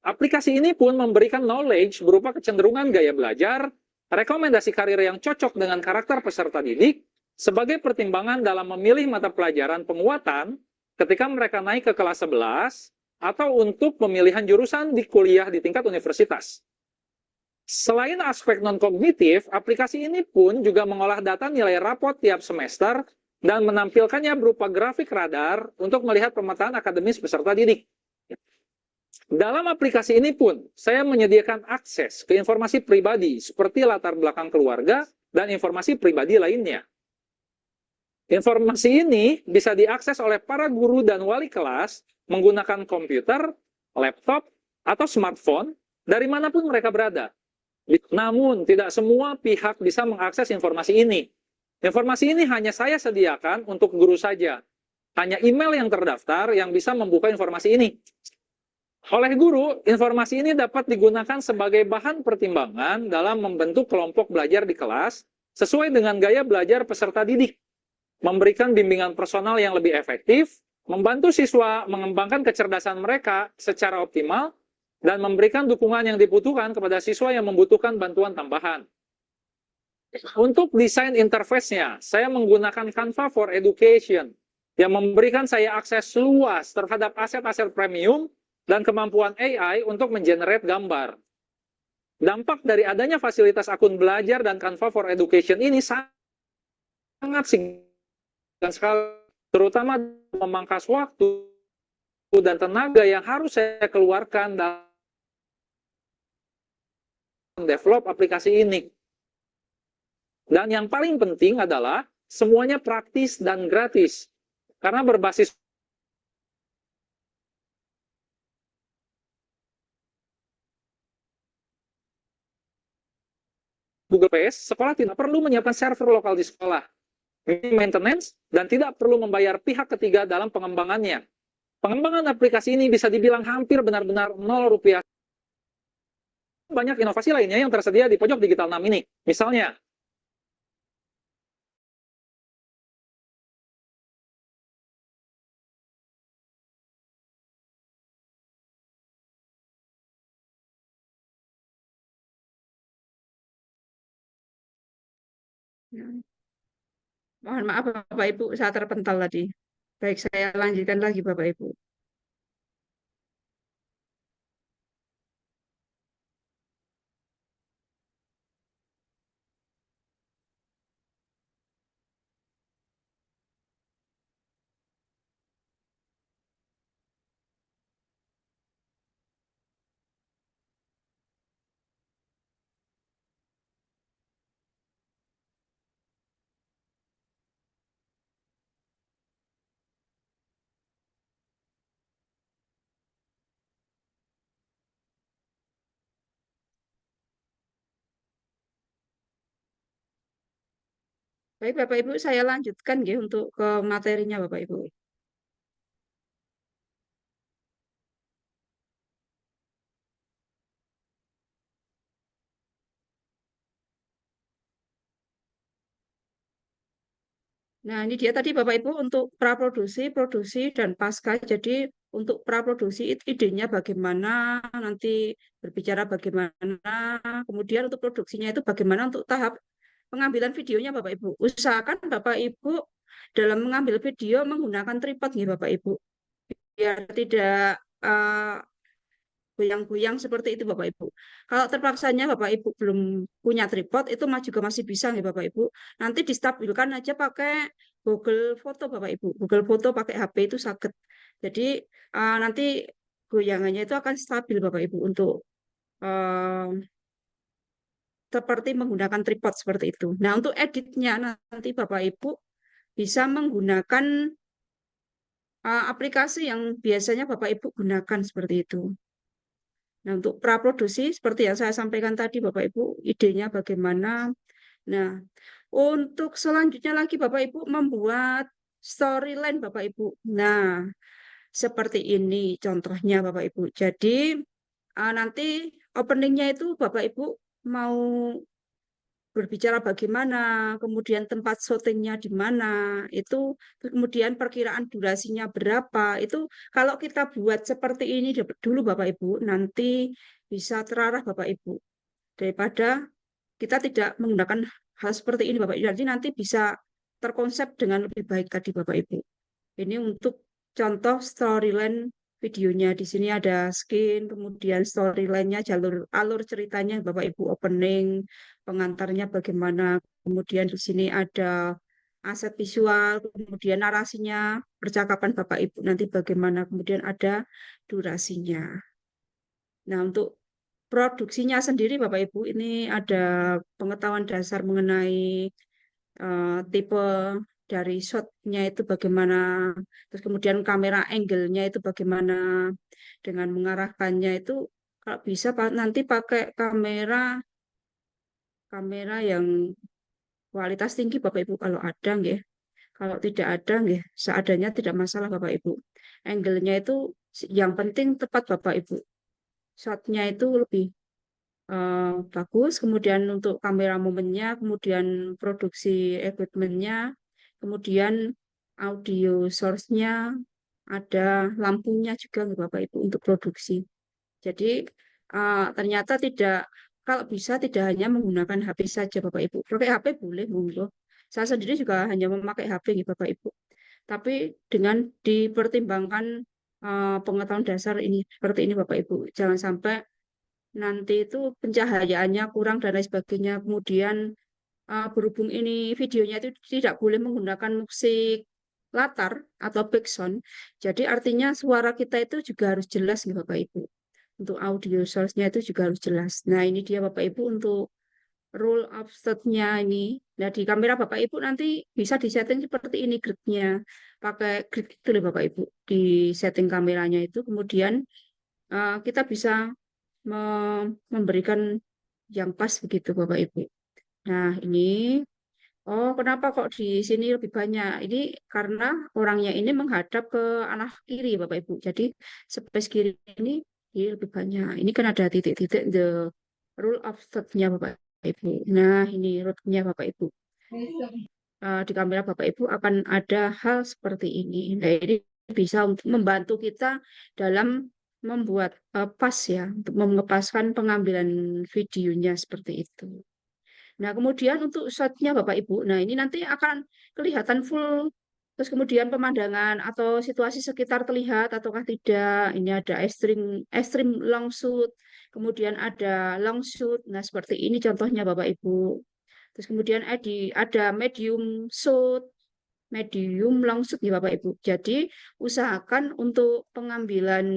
Aplikasi ini pun memberikan knowledge berupa kecenderungan gaya belajar, rekomendasi karir yang cocok dengan karakter peserta didik, sebagai pertimbangan dalam memilih mata pelajaran penguatan ketika mereka naik ke kelas 11, atau untuk pemilihan jurusan di kuliah di tingkat universitas. Selain aspek non-kognitif, aplikasi ini pun juga mengolah data nilai rapot tiap semester dan menampilkannya berupa grafik radar untuk melihat pemetaan akademis peserta didik. Dalam aplikasi ini pun, saya menyediakan akses ke informasi pribadi seperti latar belakang keluarga dan informasi pribadi lainnya. Informasi ini bisa diakses oleh para guru dan wali kelas menggunakan komputer, laptop, atau smartphone dari manapun mereka berada. Namun, tidak semua pihak bisa mengakses informasi ini. Informasi ini hanya saya sediakan untuk guru saja. Hanya email yang terdaftar yang bisa membuka informasi ini. Oleh guru, informasi ini dapat digunakan sebagai bahan pertimbangan dalam membentuk kelompok belajar di kelas sesuai dengan gaya belajar peserta didik, memberikan bimbingan personal yang lebih efektif, membantu siswa mengembangkan kecerdasan mereka secara optimal, dan memberikan dukungan yang dibutuhkan kepada siswa yang membutuhkan bantuan tambahan. Untuk desain interface-nya, saya menggunakan Canva for Education yang memberikan saya akses luas terhadap aset-aset premium dan kemampuan AI untuk mengenerate gambar. Dampak dari adanya fasilitas akun belajar dan Canva for Education ini sangat signifikan sekali, terutama memangkas waktu dan tenaga yang harus saya keluarkan dalam develop aplikasi ini. Dan yang paling penting adalah semuanya praktis dan gratis, karena berbasis Google PS, sekolah tidak perlu menyiapkan server lokal di sekolah, maintenance, dan tidak perlu membayar pihak ketiga dalam pengembangannya. Pengembangan aplikasi ini bisa dibilang hampir benar-benar ₹0. Banyak inovasi lainnya yang tersedia di pojok digital 6 ini. Misalnya, Ya. Mohon maaf Bapak Ibu, saya terpental tadi. Baik, saya lanjutkan lagi Bapak Ibu. Baik Bapak Ibu, saya lanjutkan ya untuk ke materinya Bapak Ibu. Nah, ini dia tadi Bapak Ibu untuk praproduksi, produksi, dan pasca. Jadi untuk praproduksi idenya bagaimana, nanti berbicara bagaimana, kemudian untuk produksinya itu bagaimana untuk tahap pengambilan videonya Bapak Ibu. Usahakan Bapak Ibu dalam mengambil video menggunakan tripod nih Bapak Ibu. Biar tidak goyang-goyang seperti itu Bapak Ibu. Kalau terpaksanya Bapak Ibu belum punya tripod, itu juga masih bisa nih Bapak Ibu. Nanti distabilkan aja pakai Google Foto Bapak Ibu. Google Foto pakai HP itu sakit. Jadi nanti goyangannya itu akan stabil Bapak Ibu untuk eh, seperti menggunakan tripod seperti itu. Nah, untuk editnya nanti Bapak Ibu bisa menggunakan aplikasi yang biasanya Bapak Ibu gunakan seperti itu. Nah, untuk praproduksi seperti yang saya sampaikan tadi Bapak Ibu, idenya bagaimana. Nah, untuk selanjutnya lagi Bapak Ibu membuat storyline Bapak Ibu. Nah, seperti ini contohnya Bapak Ibu. Jadi nanti openingnya itu Bapak Ibu mau berbicara bagaimana, kemudian tempat syutingnya di mana, itu kemudian perkiraan durasinya berapa. Itu kalau kita buat seperti ini dulu Bapak Ibu, nanti bisa terarah Bapak Ibu. Daripada kita tidak menggunakan hal seperti ini Bapak Ibu, jadi nanti bisa terkonsep dengan lebih baik tadi Bapak Ibu. Ini untuk contoh storyline videonya. Di sini ada skin, kemudian storyline-nya, alur ceritanya Bapak Ibu, opening, pengantarnya bagaimana, kemudian di sini ada aset visual, kemudian narasinya, percakapan Bapak Ibu nanti bagaimana, kemudian ada durasinya. Nah, untuk produksinya sendiri Bapak Ibu, ini ada pengetahuan dasar mengenai tipe dari shotnya itu bagaimana, terus kemudian kamera angle-nya itu bagaimana, dengan mengarahkannya itu kalau bisa nanti pakai kamera yang kualitas tinggi Bapak Ibu kalau ada nggih. Kalau tidak ada nggih, seadanya tidak masalah Bapak Ibu. Angle-nya itu yang penting tepat Bapak Ibu. Shot-nya itu lebih bagus, kemudian untuk kamera momennya, kemudian produksi equipment-nya, kemudian audio source-nya, ada lampunya juga nih Bapak Ibu untuk produksi. Jadi ternyata kalau bisa tidak hanya menggunakan HP saja Bapak Ibu. Pakai HP boleh, monggo. Saya sendiri juga hanya memakai HP nih Bapak Ibu. Tapi dengan dipertimbangkan pengetahuan dasar ini seperti ini Bapak Ibu. Jangan sampai nanti itu pencahayaannya kurang dan lain sebagainya. Kemudian berhubung ini videonya itu tidak boleh menggunakan musik latar atau background, jadi artinya suara kita itu juga harus jelas nih Bapak Ibu. Untuk audio source-nya itu juga harus jelas. Nah, ini dia Bapak Ibu untuk rule of third-nya ini. Nah, di kamera Bapak Ibu nanti bisa disetting seperti ini grid-nya. Pakai grid itu loh Bapak Ibu. Di setting kameranya itu. Kemudian kita bisa memberikan yang pas begitu Bapak Ibu. Nah, ini kenapa kok di sini lebih banyak? Ini karena orangnya ini menghadap ke arah kiri Bapak Ibu. Jadi space kiri ini lebih banyak. Ini kan ada titik-titik the rule of third-nya Bapak Ibu. Nah, ini root-nya Bapak Ibu. Di kamera Bapak Ibu akan ada hal seperti ini. Nah, ini bisa untuk membantu kita dalam membuat pas ya, untuk mengepaskan pengambilan videonya seperti itu. Nah, kemudian untuk shot-nya Bapak Ibu, nah ini nanti akan kelihatan full, terus kemudian pemandangan atau situasi sekitar terlihat ataukah tidak. Ini ada extreme long shoot, kemudian ada long shoot. Nah, seperti ini contohnya Bapak Ibu. Terus kemudian ada medium shoot, medium long shoot ya Bapak Ibu. Jadi usahakan untuk pengambilan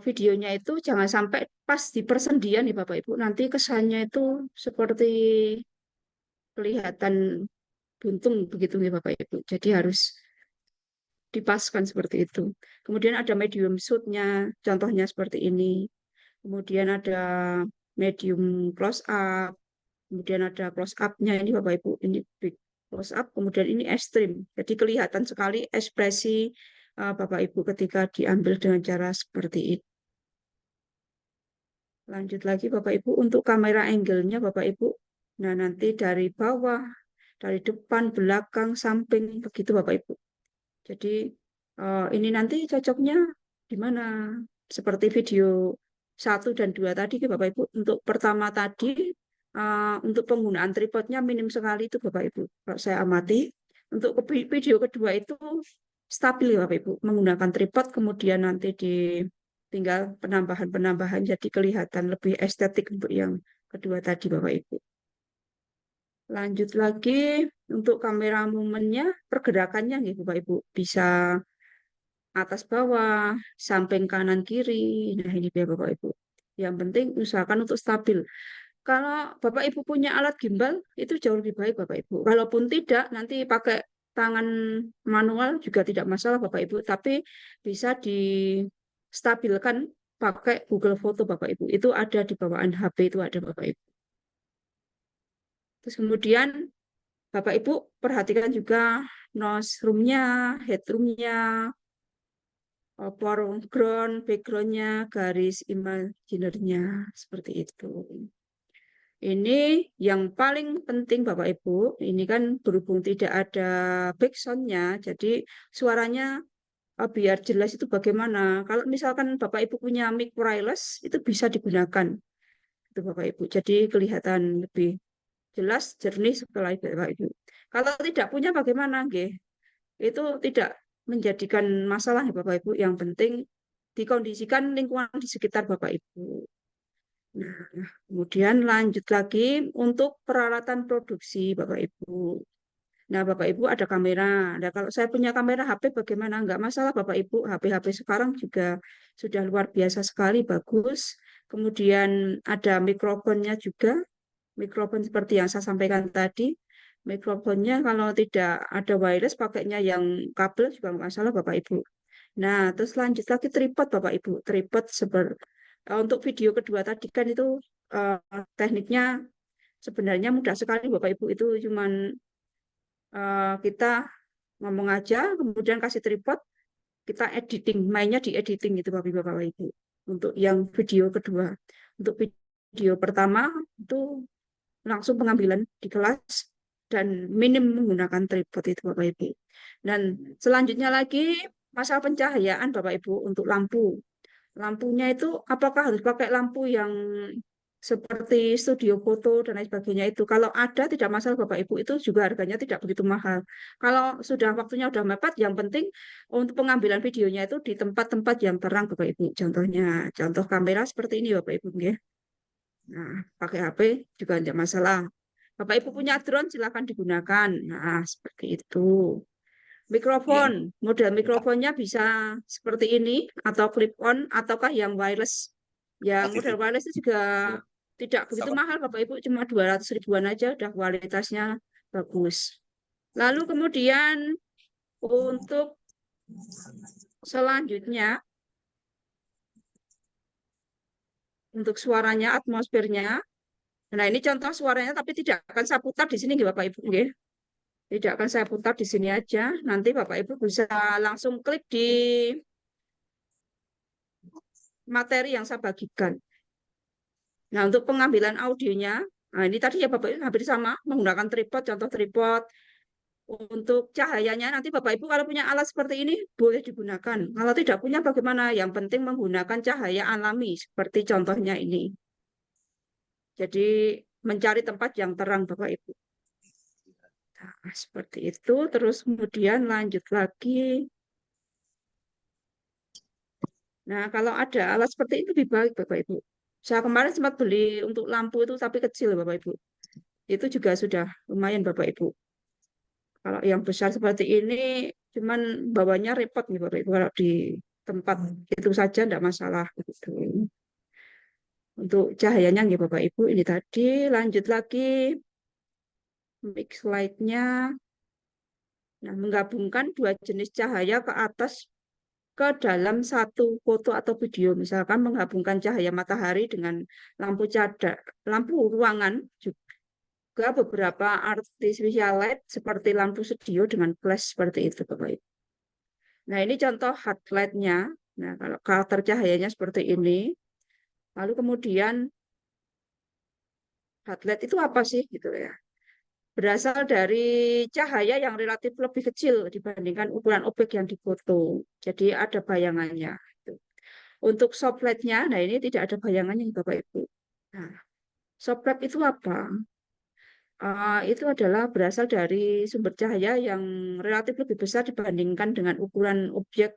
videonya itu jangan sampai pas di persendian nih Bapak Ibu. Nanti kesannya itu seperti kelihatan buntung begitu nih Bapak Ibu. Jadi harus dipaskan seperti itu. Kemudian ada medium shoot-nya, contohnya seperti ini. Kemudian ada medium close up. Kemudian ada close up-nya ini Bapak Ibu. Ini big close up. Kemudian ini ekstrim. Jadi kelihatan sekali ekspresi Bapak Ibu ketika diambil dengan cara seperti itu. Lanjut lagi Bapak Ibu untuk kamera angle-nya Bapak Ibu. Nah, nanti dari bawah dari depan, belakang, samping, begitu Bapak Ibu. Jadi ini nanti cocoknya di mana? Seperti video 1 dan 2 tadi Bapak Ibu. Untuk pertama tadi untuk penggunaan tripodnya minim sekali itu Bapak Ibu. Kalau saya amati, untuk video kedua itu stabil ya Bapak Ibu, menggunakan tripod, kemudian nanti tinggal penambahan-penambahan jadi kelihatan lebih estetik untuk yang kedua tadi Bapak Ibu. Lanjut lagi untuk kamera momennya, pergerakannya nih Bapak Ibu, bisa atas bawah, samping kanan kiri. Nah, ini dia Bapak Ibu. Yang penting usahakan untuk stabil. Kalau Bapak Ibu punya alat gimbal, itu jauh lebih baik Bapak Ibu. Kalaupun tidak, nanti pakai tangan manual juga tidak masalah Bapak Ibu, tapi bisa distabilkan pakai Google Foto Bapak Ibu. Itu ada di bawaan HP itu ada Bapak Ibu. Terus kemudian Bapak Ibu perhatikan juga nose room-nya, headroom-nya, foreground, background-nya, garis imaginernya, seperti itu. Ini yang paling penting Bapak Ibu, ini kan berhubung tidak ada backsound-nya, jadi suaranya biar jelas itu bagaimana. Kalau misalkan Bapak Ibu punya mic wireless, itu bisa digunakan. Itu Bapak Ibu, jadi kelihatan lebih jelas, jernih setelah itu Bapak Ibu. Kalau tidak punya bagaimana? Nggih? Itu tidak menjadikan masalah ya Bapak Ibu, yang penting dikondisikan lingkungan di sekitar Bapak Ibu. Nah, kemudian lanjut lagi untuk peralatan produksi Bapak Ibu. Nah, Bapak Ibu ada kamera. Nah, kalau saya punya kamera HP bagaimana? Enggak masalah Bapak Ibu. HP-HP sekarang juga sudah luar biasa sekali, bagus. Kemudian ada mikrofonnya juga. Mikrofon seperti yang saya sampaikan tadi. Mikrofonnya kalau tidak ada wireless, pakainya yang kabel juga enggak masalah Bapak Ibu. Nah, terus lanjut lagi tripod Bapak Ibu. Tripod untuk video kedua tadi kan itu tekniknya sebenarnya mudah sekali Bapak Ibu. Itu cuman kita ngomong aja, kemudian kasih tripod, kita editing, mainnya di editing itu Bapak Ibu. Untuk yang video kedua. Untuk video pertama itu langsung pengambilan di kelas dan minim menggunakan tripod itu Bapak Ibu. Dan selanjutnya lagi masalah pencahayaan Bapak Ibu untuk lampu. Lampunya itu apakah harus pakai lampu yang seperti studio foto dan lain sebagainya itu. Kalau ada tidak masalah Bapak Ibu, itu juga harganya tidak begitu mahal. Kalau sudah waktunya sudah mepet, yang penting untuk pengambilan videonya itu di tempat-tempat yang terang Bapak Ibu. Contohnya, contoh kamera seperti ini Bapak Ibu. Ya. Nah, pakai HP juga tidak masalah. Bapak Ibu punya drone silakan digunakan. Nah, seperti itu. Mikrofon, model mikrofonnya bisa seperti ini atau clip-on ataukah yang wireless. Yang model wireless itu juga tidak begitu mahal Bapak Ibu, cuma 200 ribuan aja udah kualitasnya bagus. Lalu kemudian untuk selanjutnya untuk suaranya, atmosfernya. Nah, ini contoh suaranya tapi tidak akan saya putar di sini Bapak Ibu nggih. Tidak akan saya putar di sini aja. Nanti Bapak Ibu bisa langsung klik di materi yang saya bagikan. Nah, untuk pengambilan audionya, nah ini tadi ya Bapak Ibu hampir sama, menggunakan tripod, contoh tripod. Untuk cahayanya, nanti Bapak Ibu kalau punya alat seperti ini, boleh digunakan. Kalau tidak punya, bagaimana? Yang penting menggunakan cahaya alami, seperti contohnya ini. Jadi, mencari tempat yang terang Bapak Ibu. Nah, seperti itu, terus kemudian lanjut lagi. Nah, kalau ada alat seperti itu lebih baik Bapak Ibu. Saya kemarin sempat beli untuk lampu itu tapi kecil Bapak Ibu. Itu juga sudah lumayan Bapak Ibu. Kalau yang besar seperti ini cuman bawanya repot nih Bapak Ibu. Kalau di tempat itu saja tidak masalah gitu. Untuk cahayanya nih Bapak Ibu ini tadi, lanjut lagi mix light-nya. Nah, menggabungkan dua jenis cahaya ke atas ke dalam satu foto atau video. Misalkan menggabungkan cahaya matahari dengan lampu cadar, lampu ruangan, juga beberapa artificial light seperti lampu studio dengan flash seperti itu Bapak Ibu. Nah, ini contoh hard light-nya. Nah, kalau karakter cahayanya seperti ini. Lalu kemudian hard light itu apa sih gitu ya? berasal dari cahaya yang relatif lebih kecil dibandingkan ukuran objek yang difoto. Jadi ada bayangannya. Untuk sopletnya, nah ini tidak ada bayangannya Bapak Ibu. Nah, soplet itu apa? Itu adalah berasal dari sumber cahaya yang relatif lebih besar dibandingkan dengan ukuran objek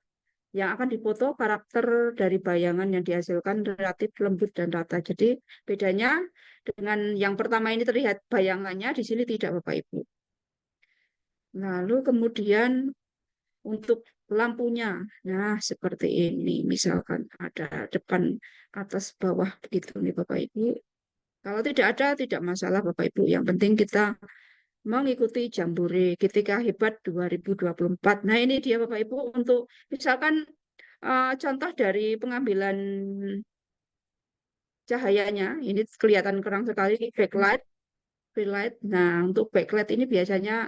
yang akan difoto. Karakter dari bayangan yang dihasilkan relatif lembut dan rata. Jadi bedanya dengan yang pertama ini terlihat bayangannya, di sini tidak Bapak Ibu. Lalu kemudian untuk lampunya, nah seperti ini, misalkan ada depan, atas, bawah, begitu nih Bapak Ibu. Kalau tidak ada, tidak masalah Bapak Ibu. Yang penting kita mengikuti Jambore GTK Hebat 2024. Nah ini dia Bapak Ibu untuk misalkan contoh dari pengambilan cahayanya. Ini kelihatan kurang sekali backlight, freelight. Nah untuk backlight ini biasanya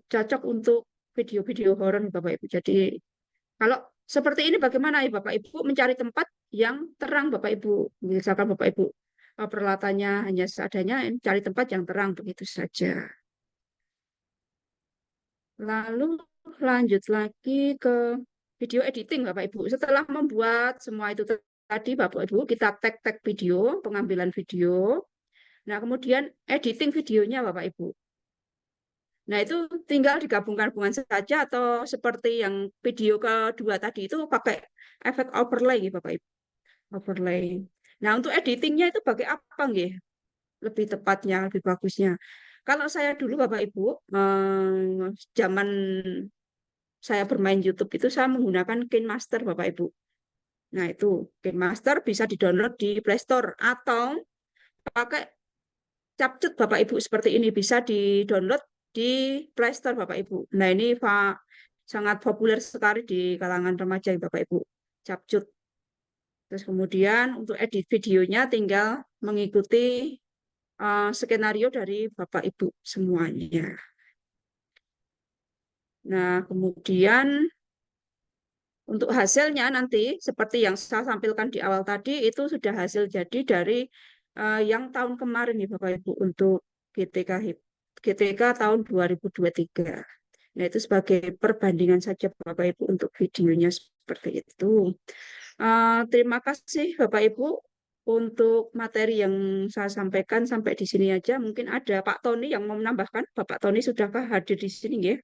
cocok untuk video-video horor Bapak Ibu. Jadi kalau seperti ini bagaimana ya Bapak Ibu mencari tempat yang terang Bapak Ibu. Misalkan Bapak Ibu peralatannya hanya seadanya, cari tempat yang terang begitu saja. Lalu lanjut lagi ke video editing Bapak Ibu. Setelah membuat semua itu tadi Bapak Ibu, kita tag video, pengambilan video. Nah, kemudian editing videonya Bapak Ibu. Nah, itu tinggal digabung-gabungan saja atau seperti yang video kedua tadi itu pakai efek overlay Bapak Ibu. Overlay. Nah, untuk editingnya itu pakai apa nggih? Lebih tepatnya, lebih bagusnya. Kalau saya dulu Bapak Ibu, zaman saya bermain YouTube itu saya menggunakan KineMaster Bapak Ibu. Nah, itu KineMaster bisa di-download di Play Store atau pakai CapCut Bapak Ibu seperti ini bisa di-download di Play Store Bapak Ibu. Nah, ini sangat populer sekali di kalangan remaja Bapak Ibu. CapCut. Terus kemudian untuk edit videonya tinggal mengikuti skenario dari Bapak Ibu semuanya. Nah, kemudian untuk hasilnya nanti seperti yang saya tampilkan di awal tadi itu sudah hasil jadi dari yang tahun kemarin nih Bapak Ibu untuk GTK tahun 2023. Nah, itu sebagai perbandingan saja Bapak Ibu untuk videonya seperti itu. Terima kasih Bapak Ibu untuk materi yang saya sampaikan sampai di sini aja. Mungkin ada Pak Tony yang mau menambahkan. Bapak Tony sudahkah hadir di sini ya?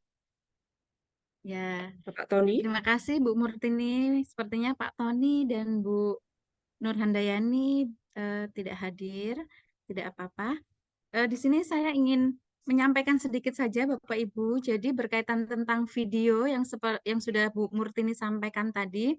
Ya, Bapak Tony. terima kasih Bu Murtini. Sepertinya Pak Tony dan Bu Nur Handayani tidak hadir, tidak apa-apa. Di sini saya ingin menyampaikan sedikit saja Bapak Ibu. Jadi berkaitan tentang video yang sudah Bu Murtini sampaikan tadi,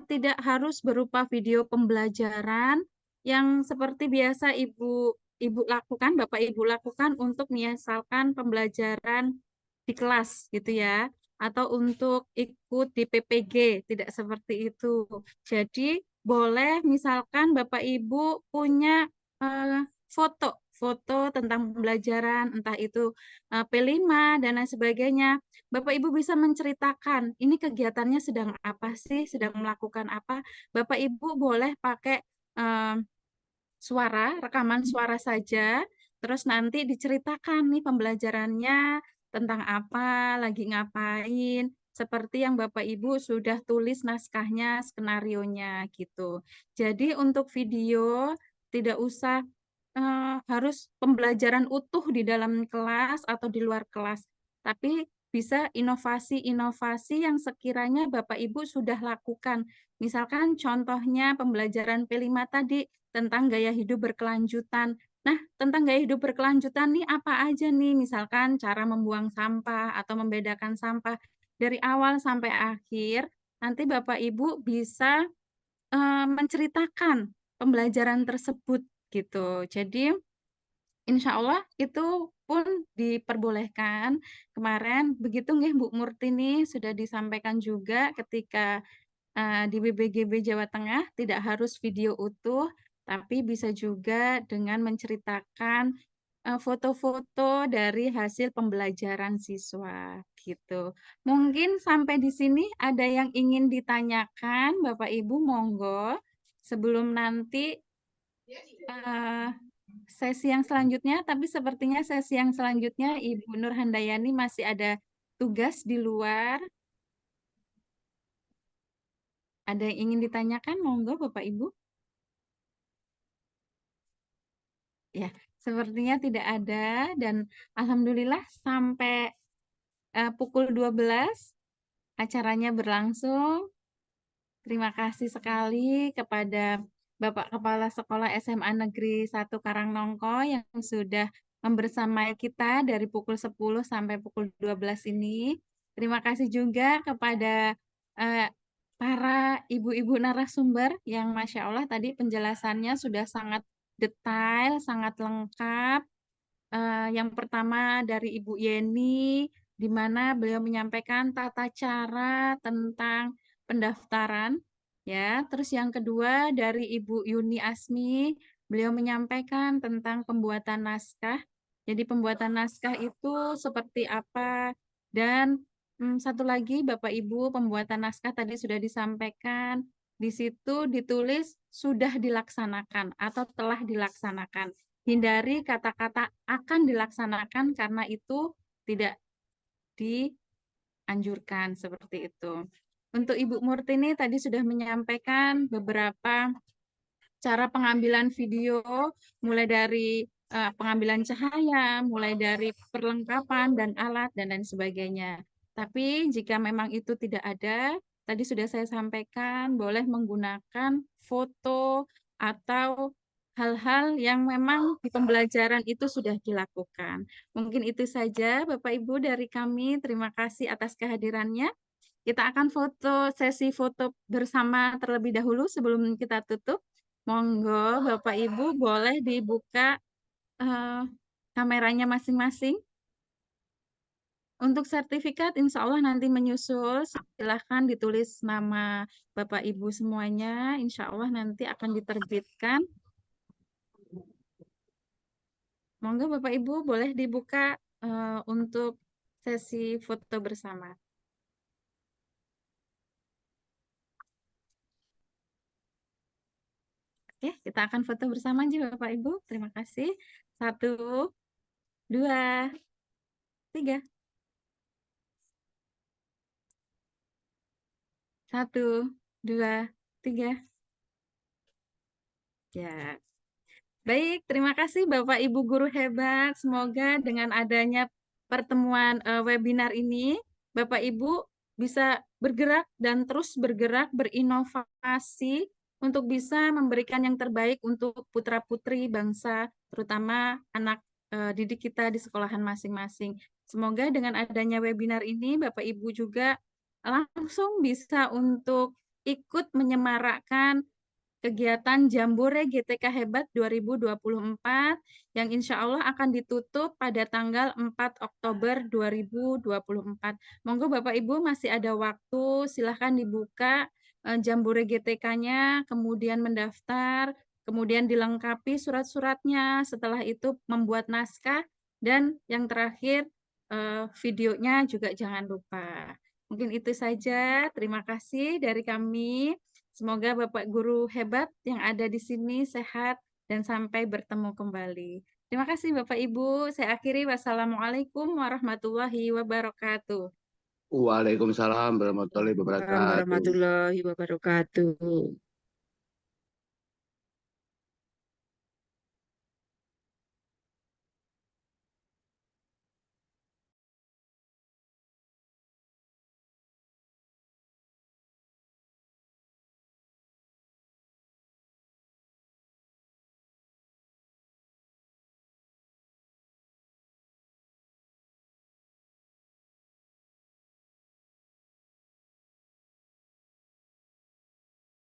tidak harus berupa video pembelajaran yang seperti biasa Ibu lakukan, Bapak Ibu lakukan untuk misalkan pembelajaran di kelas gitu ya, atau untuk ikut di PPG, tidak seperti itu. Jadi boleh misalkan Bapak Ibu punya foto tentang pembelajaran, entah itu P5 dan lain sebagainya. Bapak Ibu bisa menceritakan, ini kegiatannya sedang apa sih, sedang melakukan apa. Bapak Ibu boleh pakai rekaman suara saja, terus nanti diceritakan nih pembelajarannya tentang apa, lagi ngapain, seperti yang Bapak Ibu sudah tulis naskahnya, skenarionya gitu. Jadi untuk video tidak usah harus pembelajaran utuh di dalam kelas atau di luar kelas, tapi bisa inovasi-inovasi yang sekiranya Bapak Ibu sudah lakukan. Misalkan contohnya pembelajaran P5 tadi tentang gaya hidup berkelanjutan. Nah, tentang gaya hidup berkelanjutan nih apa aja nih? Misalkan cara membuang sampah atau membedakan sampah dari awal sampai akhir. Nanti Bapak Ibu bisa menceritakan pembelajaran tersebut gitu. Jadi insya Allah itu pun diperbolehkan. Kemarin begitu nggih Bu Murtini sudah disampaikan juga ketika di BBGB Jawa Tengah tidak harus video utuh, tapi bisa juga dengan menceritakan foto-foto dari hasil pembelajaran siswa gitu. Mungkin sampai di sini ada yang ingin ditanyakan, Bapak Ibu monggo sebelum nanti sesi yang selanjutnya, tapi sepertinya sesi yang selanjutnya Ibu Nur Handayani masih ada tugas di luar. Ada yang ingin ditanyakan? Monggo Bapak Ibu. Ya, sepertinya tidak ada dan alhamdulillah sampai pukul 12 acaranya berlangsung. Terima kasih sekali kepada Bapak Kepala Sekolah SMA Negeri 1 Karangnongko yang sudah membersamai kita dari pukul 10 sampai pukul 12 ini. Terima kasih juga kepada para ibu-ibu narasumber yang Masya Allah tadi penjelasannya sudah sangat detail, sangat lengkap. Yang pertama dari Ibu Yeni, di mana beliau menyampaikan tata cara tentang pendaftaran, ya. Terus yang kedua dari Ibu Yuni Asmi, beliau menyampaikan tentang pembuatan naskah. Jadi pembuatan naskah itu seperti apa dan satu lagi Bapak Ibu, pembuatan naskah tadi sudah disampaikan. Di situ ditulis sudah dilaksanakan atau telah dilaksanakan. Hindari kata-kata akan dilaksanakan karena itu tidak dianjurkan seperti itu. Untuk Ibu Murtini tadi sudah menyampaikan beberapa cara pengambilan video, mulai dari pengambilan cahaya, mulai dari perlengkapan dan alat dan lain sebagainya. Tapi jika memang itu tidak ada, tadi sudah saya sampaikan boleh menggunakan foto atau hal-hal yang memang di pembelajaran itu sudah dilakukan. Mungkin itu saja Bapak Ibu dari kami. Terima kasih atas kehadirannya. Kita akan sesi foto bersama terlebih dahulu sebelum kita tutup. Monggo Bapak Ibu boleh dibuka kameranya masing-masing. Untuk sertifikat insya Allah nanti menyusul, silahkan ditulis nama Bapak Ibu semuanya, insya Allah nanti akan diterbitkan. Monggo Bapak Ibu boleh dibuka untuk sesi foto bersama. Oke, kita akan foto bersama aja Bapak Ibu. Terima kasih. 1, 2, 3. 1, 2, 3. Ya. Baik, terima kasih Bapak Ibu guru hebat. Semoga dengan adanya pertemuan webinar ini, Bapak Ibu bisa bergerak dan terus bergerak, berinovasi untuk bisa memberikan yang terbaik untuk putra-putri bangsa, terutama anak didik kita di sekolahan masing-masing. Semoga dengan adanya webinar ini, Bapak Ibu juga langsung bisa untuk ikut menyemarakkan kegiatan Jambore GTK Hebat 2024 yang insya Allah akan ditutup pada tanggal 4 Oktober 2024. Monggo Bapak Ibu masih ada waktu, silahkan dibuka Jambore GTK-nya, kemudian mendaftar, kemudian dilengkapi surat-suratnya, setelah itu membuat naskah, dan yang terakhir videonya juga jangan lupa. Mungkin itu saja, terima kasih dari kami. Semoga Bapak Guru hebat yang ada di sini sehat dan sampai bertemu kembali. Terima kasih Bapak Ibu. Saya akhiri. Wassalamualaikum warahmatullahi wabarakatuh. Waalaikumsalam warahmatullahi wabarakatuh. Warahmatullahi wabarakatuh.